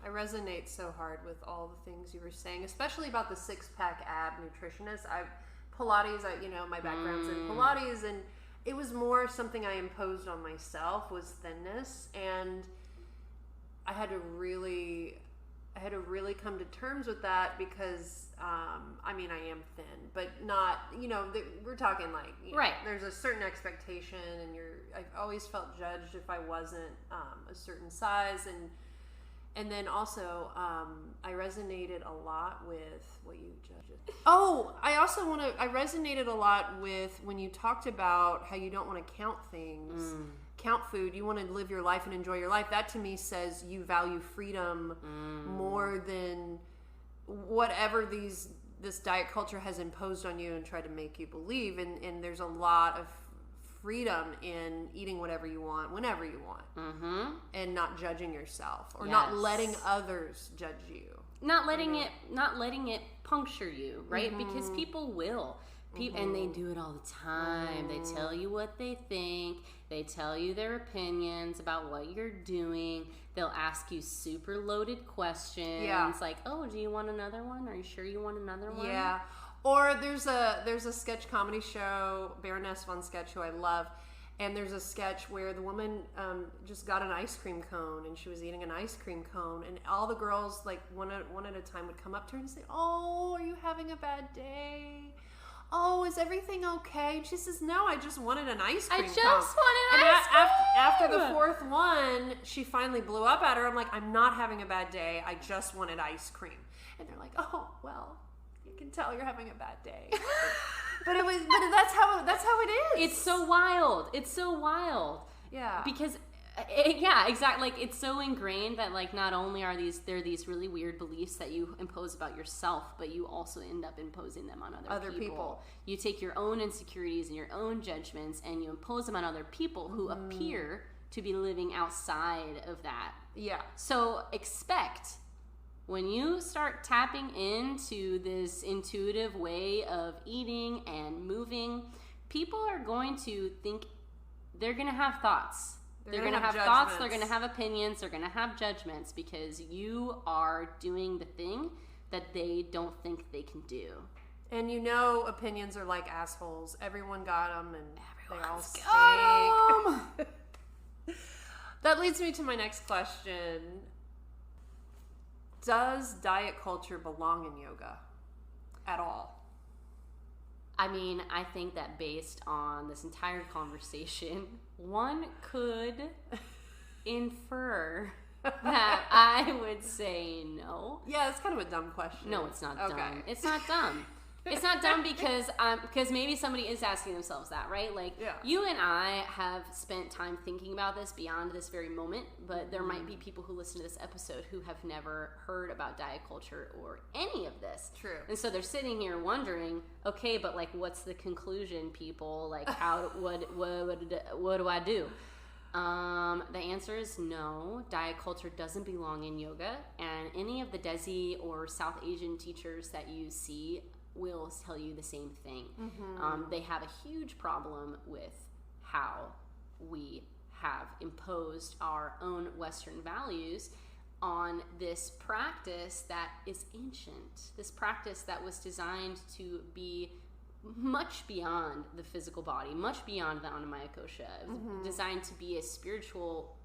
I resonate so hard with all the things you were saying, especially about the 6-pack ab nutritionist. Pilates, my background's in Pilates, and it was more something I imposed on myself, was thinness, and I had to really come to terms with that, because I am thin, but not, we're talking like, right. There's a certain expectation, and I've always felt judged if I wasn't a certain size, and then also, I resonated a lot with what you judged. I resonated a lot with when you talked about how you don't want to count things, count food. You want to live your life and enjoy your life. That to me says you value freedom more than whatever this diet culture has imposed on you and tried to make you believe. And there's a lot of freedom in eating whatever you want, whenever you want, and not judging yourself, or not letting others judge you, not letting it puncture you, right? Because people will. And they do it all the time. They tell you what they think. They tell you their opinions about what you're doing. They'll ask you super loaded questions. Yeah. Like, oh, do you want another one? Are you sure you want another one? Yeah. Or there's a sketch comedy show, Baroness von Sketch, who I love. And there's a sketch where the woman just got an ice cream cone, and she was eating an ice cream cone, and all the girls, like one at a time, would come up to her and say, "Oh, are you having a bad day? Oh, is everything okay?" And she says, "No, I just wanted an ice cream cone. Wanted ice cream." After the fourth one, she finally blew up at her. I'm like, "I'm not having a bad day. I just wanted ice cream." And they're like, "Oh, well, you can tell you're having a bad day." But that's how it is. It's so wild. It's so wild. Yeah. Because yeah, exactly. Like, it's so ingrained that, like, not only are there these really weird beliefs that you impose about yourself, but you also end up imposing them on other people. You take your own insecurities and your own judgments and you impose them on other people who appear to be living outside of that. Yeah. So expect, when you start tapping into this intuitive way of eating and moving, people are going to think, they're going to have thoughts. They're going to have thoughts, they're going to have opinions, they're going to have judgments, because you are doing the thing that they don't think they can do. And opinions are like assholes. Everyone got them, and they all stink. Got 'em. That leads me to my next question. Does diet culture belong in yoga at all? I mean, I think that based on this entire conversation, one could infer that I would say no. Yeah, it's kind of a dumb question. No, it's not dumb. It's not dumb. It's not dumb because maybe somebody is asking themselves that, right? Like, you and I have spent time thinking about this beyond this very moment, but there might be people who listen to this episode who have never heard about diet culture or any of this. True. And so they're sitting here wondering, okay, but like, what's the conclusion, people? Like, what do I do? The answer is no. Diet culture doesn't belong in yoga, and any of the Desi or South Asian teachers that you see will tell you the same thing. They have a huge problem with how we have imposed our own Western values on this practice that is ancient, this practice that was designed to be much beyond the physical body, much beyond the Annamaya Kosha, designed to be a spiritual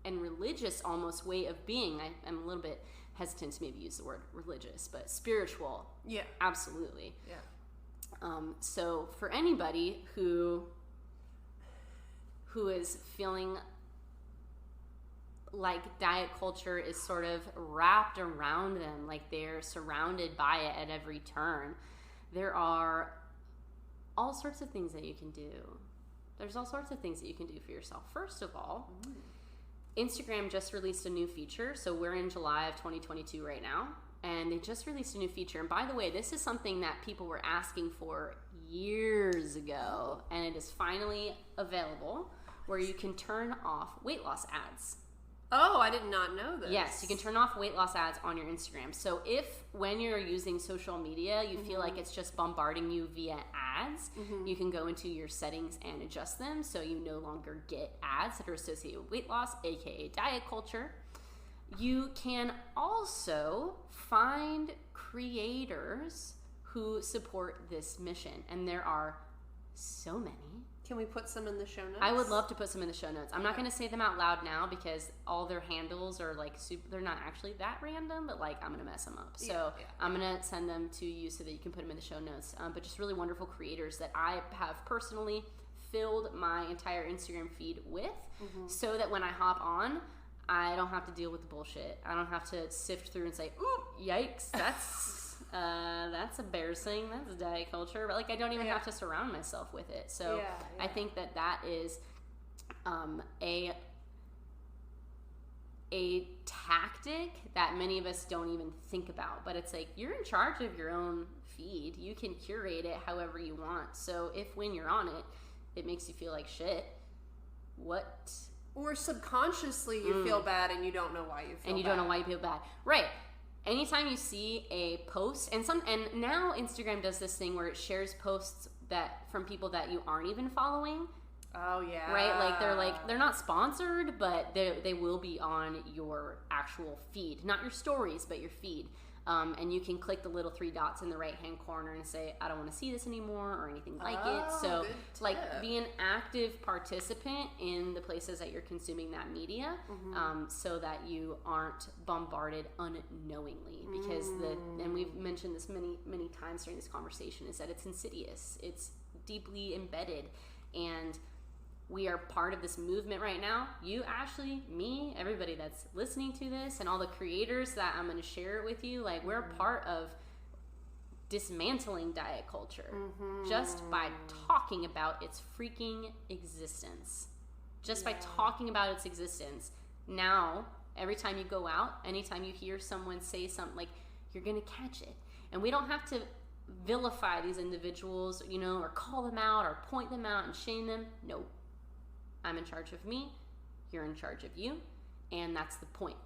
and religious almost way of being. I'm a little bit hesitant to maybe use the word religious, but spiritual. Yeah. Absolutely. Yeah. So for anybody who is feeling like diet culture is sort of wrapped around them, like they're surrounded by it at every turn, there are all sorts of things that you can do. There's all sorts of things that you can do for yourself. First of all, Instagram just released a new feature. So we're in July of 2022 right now, and they just released a new feature. And by the way, this is something that people were asking for years ago, and it is finally available, where you can turn off weight loss ads. Oh, I did not know this. Yes, you can turn off weight loss ads on your Instagram. So if, when you're using social media, you feel like it's just bombarding you via ads, you can go into your settings and adjust them so you no longer get ads that are associated with weight loss, aka diet culture. You can also find creators who support this mission, and there are so many. Can we put some in the show notes? I would love to put some in the show notes. I'm not going to say them out loud now because all their handles are like they're not actually that random, but like I'm going to mess them up. So I'm going to send them to you so that you can put them in the show notes. But just really wonderful creators that I have personally filled my entire Instagram feed with, so that when I hop on, I don't have to deal with the bullshit. I don't have to sift through and say, ooh, yikes, that's embarrassing. That's diet culture. But like, I don't even have to surround myself with it. So I think that is a tactic that many of us don't even think about. But it's like, you're in charge of your own feed. You can curate it however you want. So if when you're on it, it makes you feel like shit, what? Or subconsciously you feel bad and you don't know why you feel bad. And you don't know why you feel bad. Right. anytime you see a post, and now Instagram does this thing where it shares posts that from people that you aren't even following. Oh yeah. Right? They're not sponsored, but they will be on your actual feed. Not your stories, but your feed. And you can click the little 3 dots in the right-hand corner and say, I don't want to see this anymore or anything like it. So, be an active participant in the places that you're consuming that media, so that you aren't bombarded unknowingly. Because and we've mentioned this many, many times during this conversation, is that it's insidious. It's deeply embedded. And we are part of this movement right now. You, Ashley, me, everybody that's listening to this, and all the creators that I'm going to share it with you, like, we're a part of dismantling diet culture just by talking about its freaking existence. Just by talking about its existence. Now, every time you go out, anytime you hear someone say something, like, you're going to catch it. And we don't have to vilify these individuals, or call them out or point them out and shame them. No. I'm in charge of me, you're in charge of you, and that's the point.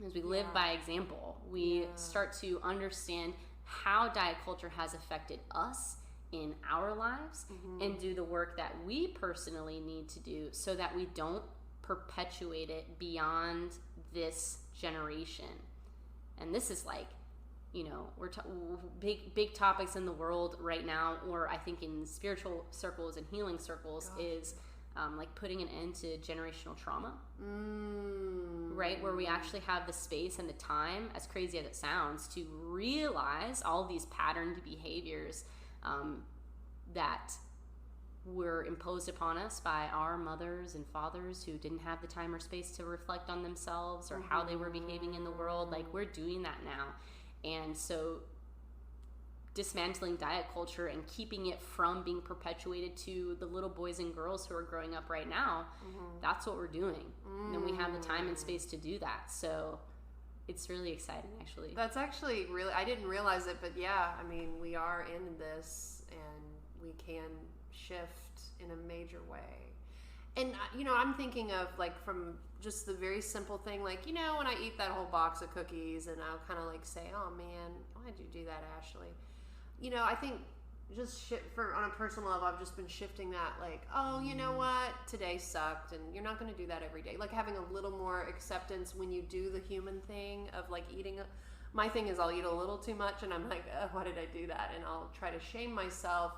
As we live by example, we start to understand how diet culture has affected us in our lives, and do the work that we personally need to do so that we don't perpetuate it beyond this generation. And this is like, we're big topics in the world right now, or I think in spiritual circles and healing circles, is like putting an end to generational trauma, right? Where we actually have the space and the time, as crazy as it sounds, to realize all these patterned behaviors that were imposed upon us by our mothers and fathers who didn't have the time or space to reflect on themselves or how they were behaving in the world. Like, we're doing that now. And so dismantling diet culture and keeping it from being perpetuated to the little boys and girls who are growing up right now, that's what we're doing. And we have the time and space to do that. So it's really exciting, actually. That's actually really, I didn't realize it, but yeah, I mean, we are in this, and we can shift in a major way. And, I'm thinking of, like, from just the very simple thing, like, when I eat that whole box of cookies, and I'll kind of, like, say, oh, man, why'd you do that, Ashley? I think just on a personal level, I've just been shifting that, like, oh, you know what? Today sucked, and you're not going to do that every day. Like, having a little more acceptance when you do the human thing of, like, eating. My thing is I'll eat a little too much, and I'm like, why did I do that? And I'll try to shame myself,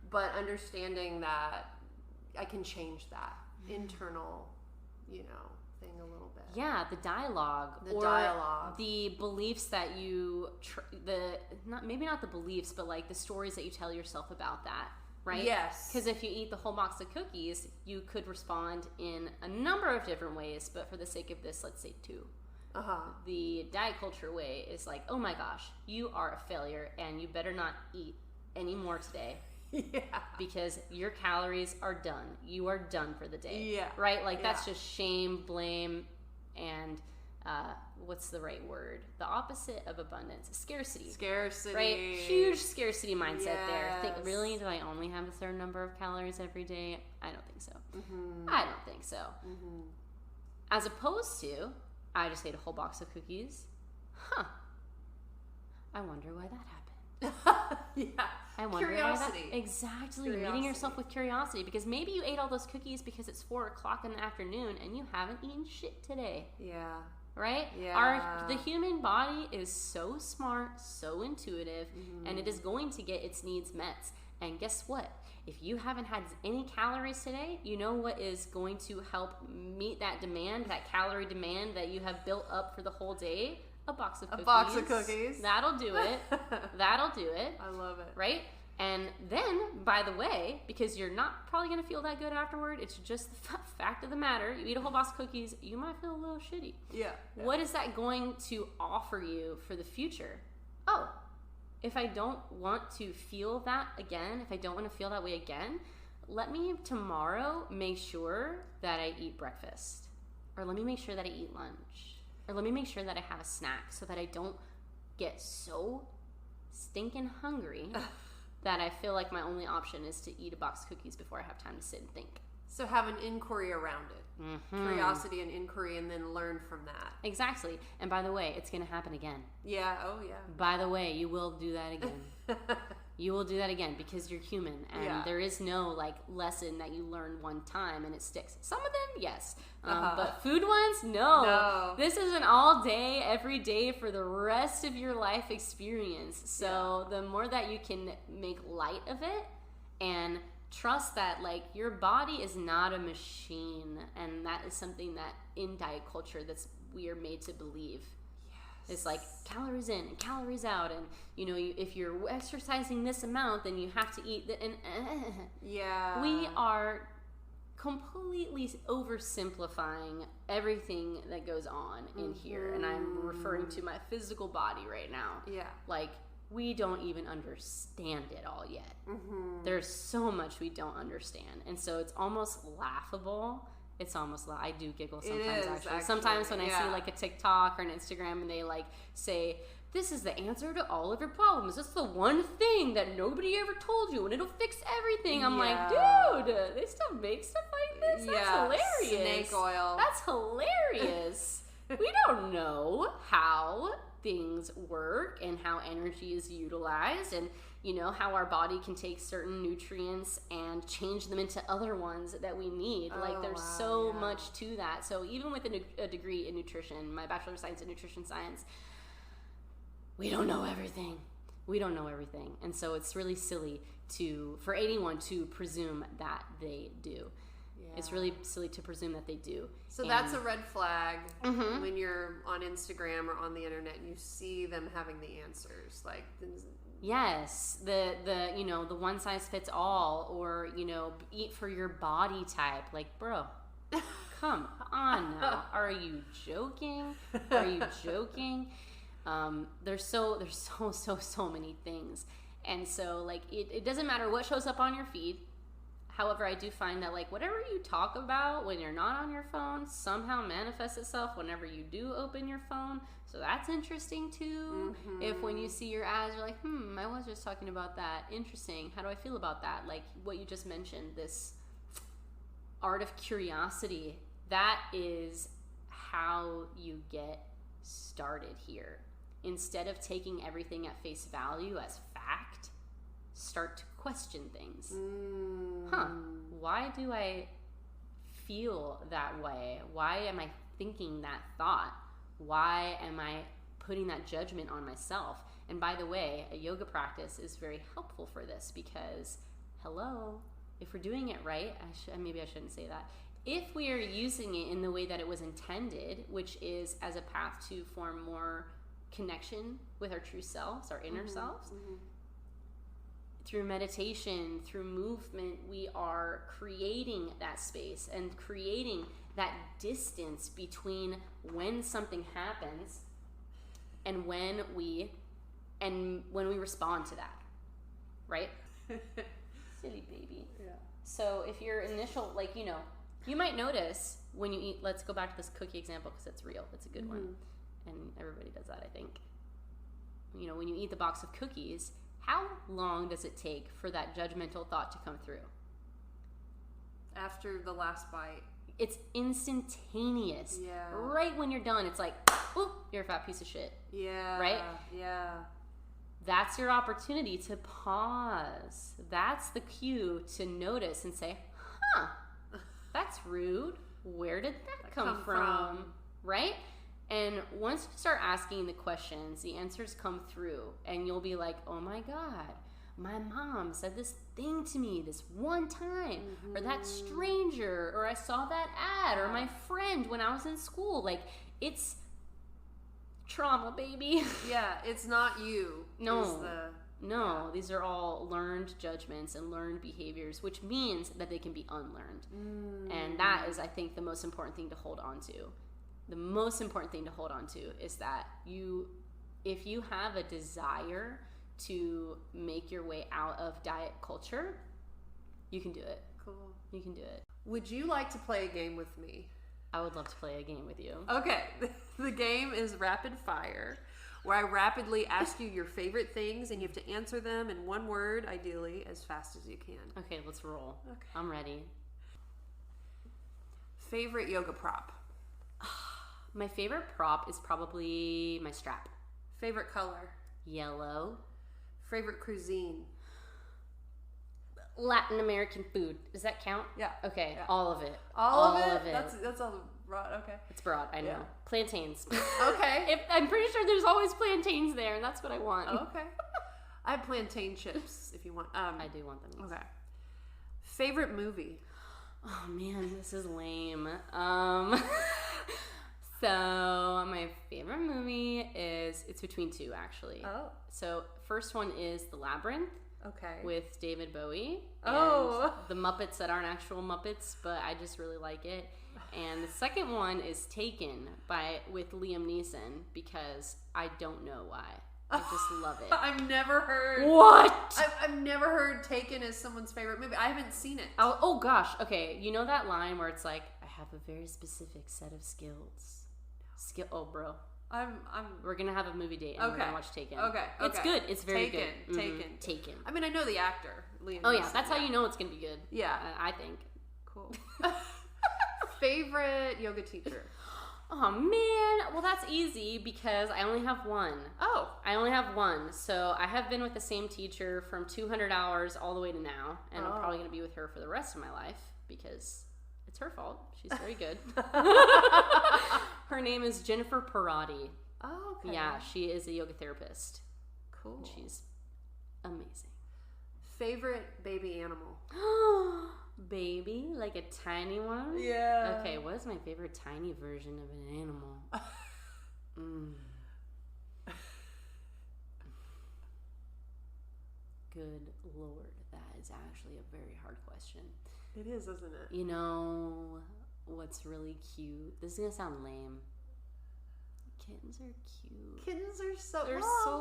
but understanding that I can change that internal, thing a little bit. Yeah, the dialogue. The beliefs that you, maybe not the beliefs, but like the stories that you tell yourself about that, right? Yes. Because if you eat the whole box of cookies, you could respond in a number of different ways, but for the sake of this, let's say 2. The diet culture way is like, oh my gosh, you are a failure, and you better not eat any more today. Yeah. Because your calories are done. You are done for the day. Yeah. Right? Like, that's just shame, blame, and what's the right word? The opposite of abundance. Scarcity. Right? Huge scarcity mindset there. Think, really? Do I only have a certain number of calories every day? I don't think so. I don't think so. As opposed to, I just ate a whole box of cookies. I wonder why that happened. Yeah. I wonder curiosity. Exactly. Meeting yourself with curiosity, because maybe you ate all those cookies because it's 4:00 in the afternoon and you haven't eaten shit today. Yeah. Right? Yeah. The human body is so smart, so intuitive, and it is going to get its needs met. And guess what? If you haven't had any calories today, you know what is going to help meet that demand, that calorie demand that you have built up for the whole day? A box of cookies. That'll do it. That'll do it. I love it. Right? And then, by the way, because you're not probably going to feel that good afterward, it's just the fact of the matter, you eat a whole box of cookies, you might feel a little shitty. Yeah. What is that going to offer you for the future? Oh, if I don't want to feel that again, if I don't want to feel that way again, let me tomorrow make sure that I eat breakfast. Or let me make sure that I eat lunch. Or let me make sure that I have a snack so that I don't get so stinking hungry that I feel like my only option is to eat a box of cookies before I have time to sit and think. So have an inquiry around it. Curiosity and inquiry, and then learn from that. Exactly. And by the way, it's going to happen again. Yeah. Oh, yeah. By the way, you will do that again. You will do that again because you're human, and there is no like lesson that you learn one time and it sticks. Some of them, yes, but food ones, no. This is an all day, every day for the rest of your life experience. So the more that you can make light of it and trust that like your body is not a machine, and that is something that in diet culture that's we are made to believe. It's like calories in and calories out, and if you're exercising this amount, then you have to eat and we are completely oversimplifying everything that goes on in here, and I'm referring to my physical body right now. Like we don't even understand it all yet. There's so much we don't understand, and so it's almost laughable. It's almost I do giggle sometimes. Actually, sometimes when I see like a TikTok or an Instagram and they like say, "This is the answer to all of your problems. It's the one thing that nobody ever told you, and it'll fix everything." I'm like, dude, they still make stuff like this. That's hilarious. Snake oil. That's hilarious. We don't know how things work and how energy is utilized, and how our body can take certain nutrients and change them into other ones that we need. There's so much to that. So even with a degree in nutrition, my Bachelor of Science in Nutrition Science, we don't know everything. And so it's really silly for anyone to presume that they do. It's really silly to presume that they do. So that's a red flag when you're on Instagram or on the internet and you see them having the answers. Like, yes, the one size fits all, or eat for your body type. Like, bro, come on now. Are you joking? There's so many things, and so like it doesn't matter what shows up on your feed. However, I do find that like whatever you talk about when you're not on your phone somehow manifests itself whenever you do open your phone. So that's interesting too. If when you see your ads, you're like, I was just talking about that. Interesting. How do I feel about that? Like what you just mentioned, this art of curiosity. That is how you get started here. Instead of taking everything at face value as fact, start to question things. Why do I feel that way? Why am I thinking that thought? Why am I putting that judgment on myself? And by the way, a yoga practice is very helpful for this because, if we're doing it right, maybe I shouldn't say that. If we are using it in the way that it was intended, which is as a path to form more connection with our true selves, our inner selves, through meditation, through movement, we are creating that space and creating that distance between when something happens and when we respond to that, right? Silly baby. Yeah. So if your initial, you might notice when you eat, let's go back to this cookie example because it's real. It's a good one. And everybody does that, I think. When you eat the box of cookies, how long does it take for that judgmental thought to come through? After the last bite. It's instantaneous. Yeah. Right when you're done, it's like, oh, you're a fat piece of shit. Yeah. Right? Yeah. That's your opportunity to pause. That's the cue to notice and say, that's rude. Where did that come from? Right? And once you start asking the questions, the answers come through, and you'll be like, oh my God, my mom said this thing to me this one time, or that stranger, or I saw that ad, or my friend when I was in school. Like, it's trauma, baby. Yeah, it's not you. No, these are all learned judgments and learned behaviors, which means that they can be unlearned. And that is, I think, the most important thing to hold on to. The most important thing to hold on to is that if you have a desire to make your way out of diet culture, you can do it. Cool. You can do it. Would you like to play a game with me? I would love to play a game with you. Okay. The game is rapid fire, where I rapidly ask you your favorite things, and you have to answer them in one word, ideally, as fast as you can. Okay, let's roll. Okay. I'm ready. Favorite yoga prop? My favorite prop is probably my strap. Favorite color? Yellow. Favorite cuisine? Latin American food. Does that count? Yeah. Okay, yeah. all of it. All of it? That's all broad, okay. It's broad, I know. Yeah. Plantains. Okay. I'm pretty sure there's always plantains there, and that's what I want. Okay. I have plantain chips if you want. I do want them. Yes. Okay. Favorite movie? Oh man, this is lame. So my favorite movie it's between two actually. Oh. So first one is The Labyrinth. Okay. With David Bowie. Oh. And the Muppets that aren't actual Muppets, but I just really like it. And the second one is Taken with Liam Neeson because I don't know why. I just love it. I've never heard. What? I've never heard Taken as someone's favorite movie. I haven't seen it. Oh gosh. Okay. You know that line where it's like, I have a very specific set of skills. Oh, bro. We're gonna have a movie date and we're gonna watch Taken. Okay. It's good. It's very Taken. good. Taken. I mean, I know the actor, Liam Oh yeah, Neeson, that's how you know it's gonna be good. Yeah, I think. Cool. Favorite yoga teacher? Oh man, well that's easy because I only have one. Oh. I only have one. So I have been with the same teacher from 200 hours all the way to now, and I'm probably gonna be with her for the rest of my life because it's her fault. She's very good. Her name is Jennifer Parati. Oh, okay. Yeah, she is a yoga therapist. Cool. And she's amazing. Favorite baby animal? Baby? Like a tiny one? Yeah. Okay, what is my favorite tiny version of an animal? Good Lord, that is actually a very hard question. It is, isn't it? You know what's really cute? This is gonna sound lame. Kittens are cute. Kittens are so.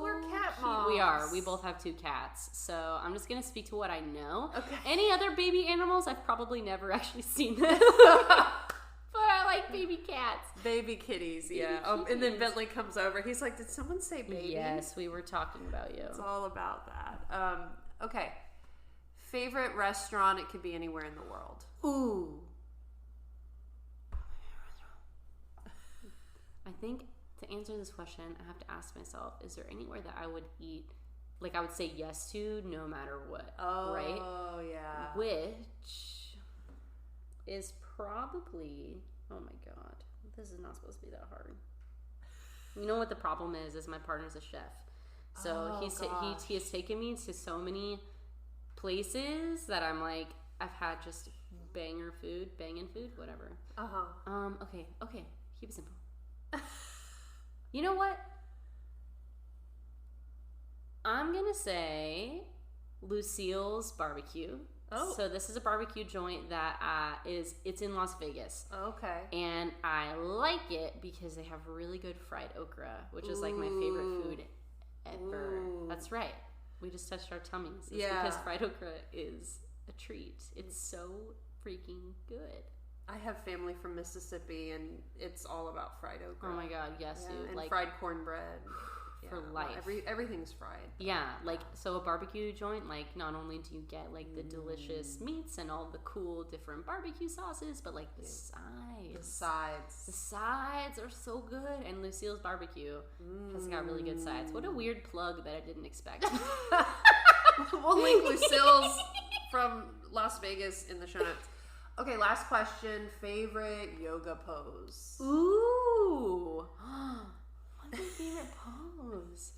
We're cat cute. moms. We are. We both have 2 cats. So I'm just gonna speak to what I know. Okay. Any other baby animals? I've probably never actually seen them. But I like baby cats. Baby kitties, yeah. Kitties. And then Bentley comes over. He's like, "Did someone say baby?" Yes, we were talking about you. It's all about that. Okay. Favorite restaurant? It could be anywhere in the world. Ooh. I think to answer this question, I have to ask myself, is there anywhere that I would eat, like I would say yes to no matter what, right? Oh, yeah. Which is probably, oh my God, this is not supposed to be that hard. You know what the problem is my partner's a chef. So he has taken me to so many places that I'm like, I've had just banging food, whatever. Okay, keep it simple. You know what? I'm gonna say Lucille's Barbecue. Oh. So this is a barbecue joint that it's in Las Vegas. Okay. And I like it because they have really good fried okra, which is like my favorite food ever. Ooh. That's right. We just touched our tummies. It's yeah. because fried okra is a treat. It's so freaking good. I have family from Mississippi, and it's all about fried okra. Oh my God, yes, yeah, dude. and like fried cornbread. For life. Everything's fried. Yeah, like, so a barbecue joint, like, not only do you get, like, the delicious meats and all the cool different barbecue sauces, but, like, the sides. The sides are so good. And Lucille's Barbecue has got really good sides. What a weird plug that I didn't expect. We'll link Lucille's from Las Vegas in the show notes. Okay, last question. Favorite yoga pose? Ooh. What's my favorite pose?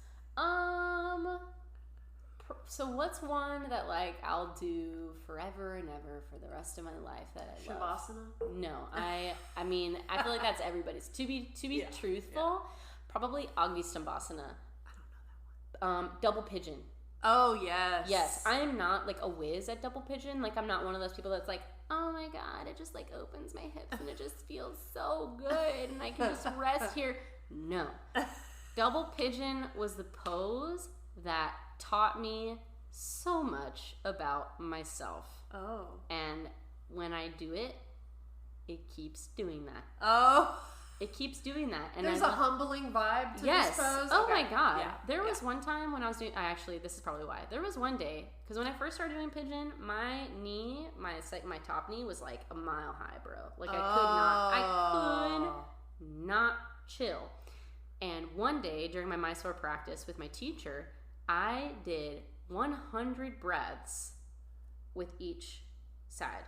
So what's one that, like, I'll do forever and ever for the rest of my life that I love? Shavasana? No, I mean, I feel like that's everybody's. To be truthful, probably Agni-Stambhasana. I don't know that one. Double pigeon. Oh, yes. Yes, I am not, like, a whiz at double pigeon. Like, I'm not one of those people that's like, oh my God, it just, like, opens my hips and it just feels so good and I can just rest here. No. Double pigeon was the pose that taught me so much about myself. Oh. And when I do it, it keeps doing that. Oh. it keeps doing that. And there's a humbling vibe to yes. this pose. Oh okay. my God. Yeah. There was one time when I was doing, actually, this is probably why. There was one day, because when I first started doing pigeon, my knee, my top knee was like a mile high, bro. Like I could not chill. And one day during my Mysore practice with my teacher, I did 100 breaths with each side.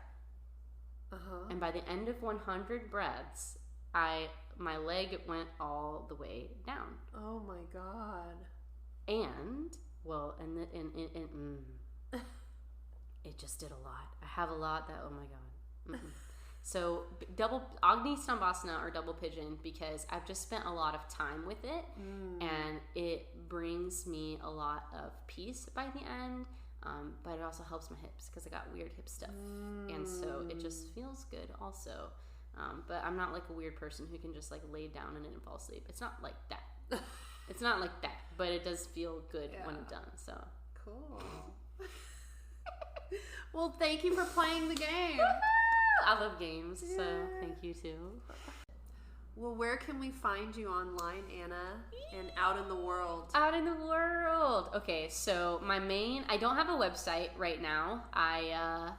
And by the end of 100 breaths, my leg went all the way down. Oh my God. And it just did a lot. I have a lot that, oh my God. So double Agni Stambhasana or double pigeon, because I've just spent a lot of time with it, and it brings me a lot of peace by the end. But it also helps my hips because I got weird hip stuff, and so it just feels good also. But I'm not like a weird person who can just like lay down in it and fall asleep. It's not like that. It's not like that, but it does feel good when it's done. So cool. Well, thank you for playing the game. I love games, so thank you too. Well, where can we find you online, Anna, and out in the world? Out in the world. Okay, so I don't have a website right now. I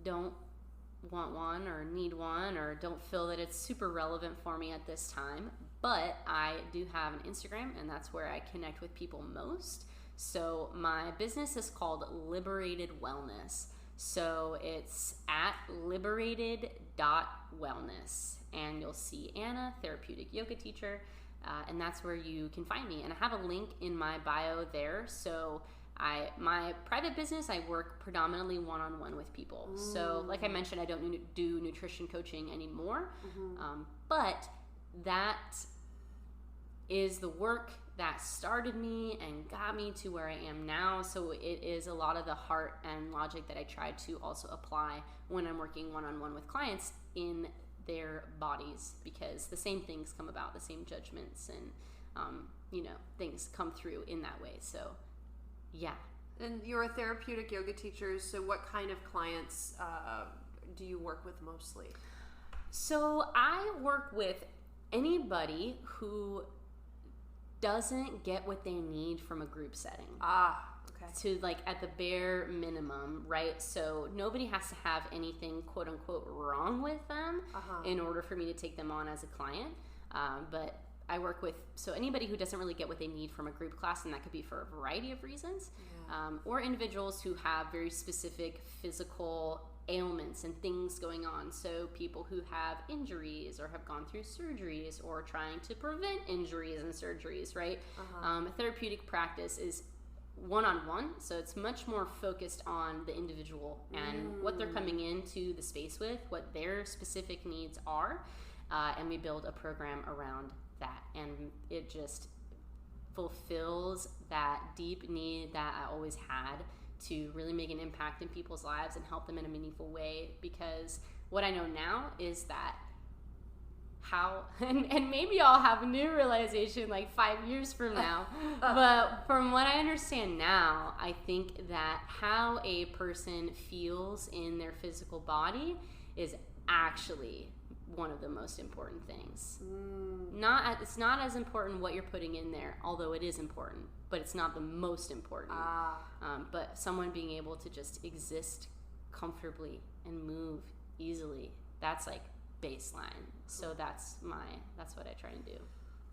don't want one or need one or don't feel that it's super relevant for me at this time. But I do have an Instagram, and that's where I connect with people most. So my business is called Liberated Wellness. So it's at liberated.wellness. And you'll see Anna, therapeutic yoga teacher, and that's where you can find me. And I have a link in my bio there. So my private business, I work predominantly one-on-one with people. So like I mentioned, I don't do nutrition coaching anymore, but that is the work that started me and got me to where I am now. So it is a lot of the heart and logic that I try to also apply when I'm working one-on-one with clients in their bodies, because the same things come about, the same judgments and things come through in that way. So yeah. And you're a therapeutic yoga teacher, so what kind of clients do you work with mostly? So I work with anybody who doesn't get what they need from a group setting. Okay. To like at the bare minimum, right? So nobody has to have anything quote unquote wrong with them in order for me to take them on as a client. But I work with anybody who doesn't really get what they need from a group class, and that could be for a variety of reasons, or individuals who have very specific physical ailments and things going on. So people who have injuries or have gone through surgeries or trying to prevent injuries and surgeries, right? A therapeutic practice is one-on-one, so it's much more focused on the individual and what they're coming into the space with, what their specific needs are, and we build a program around that, and it just fulfills that deep need that I always had to really make an impact in people's lives and help them in a meaningful way. Because what I know now is that and maybe I'll have a new realization like 5 years from now, but from what I understand now, I think that how a person feels in their physical body is actually one of the most important things. It's not as important what you're putting in there, although it is important, but it's not the most important. But someone being able to just exist comfortably and move easily, that's like baseline. So that's what I try and do.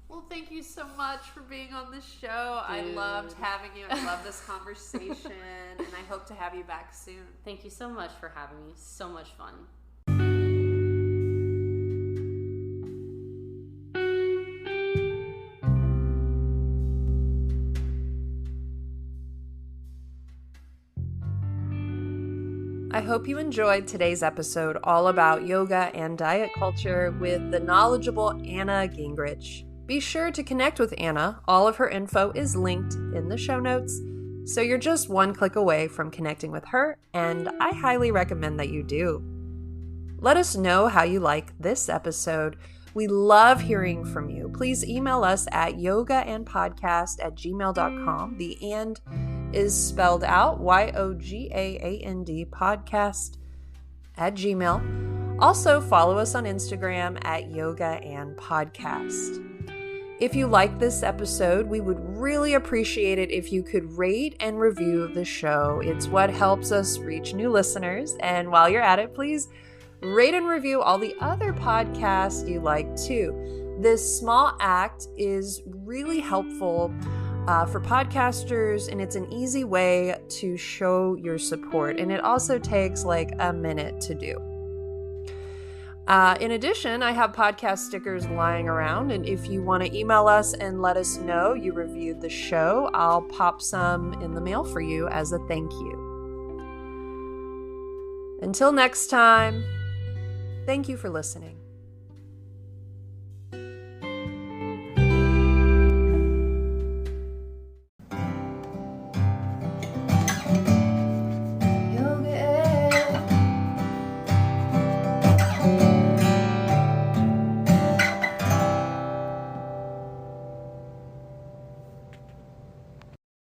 Well, thank you so much for being on the show. Dude. I loved having you. I love this conversation, and I hope to have you back soon. Thank you so much for having me. So much fun. I hope you enjoyed today's episode all about yoga and diet culture with the knowledgeable Anna Gingrich. Be sure to connect with Anna. All of her info is linked in the show notes, so you're just one click away from connecting with her, and I highly recommend that you do. Let us know how you like this episode. We love hearing from you. Please email us at yogaandpodcast@gmail.com. The and is spelled out YOGAAND podcast@gmail. Also, follow us on Instagram at Yoga and Podcast. If you like this episode, we would really appreciate it if you could rate and review the show. It's what helps us reach new listeners. And while you're at it, please rate and review all the other podcasts you like too. This small act is really helpful for podcasters, and it's an easy way to show your support. And it also takes like a minute to do. In addition, I have podcast stickers lying around, and if you want to email us and let us know you reviewed the show, I'll pop some in the mail for you as a thank you. Until next time, thank you for listening.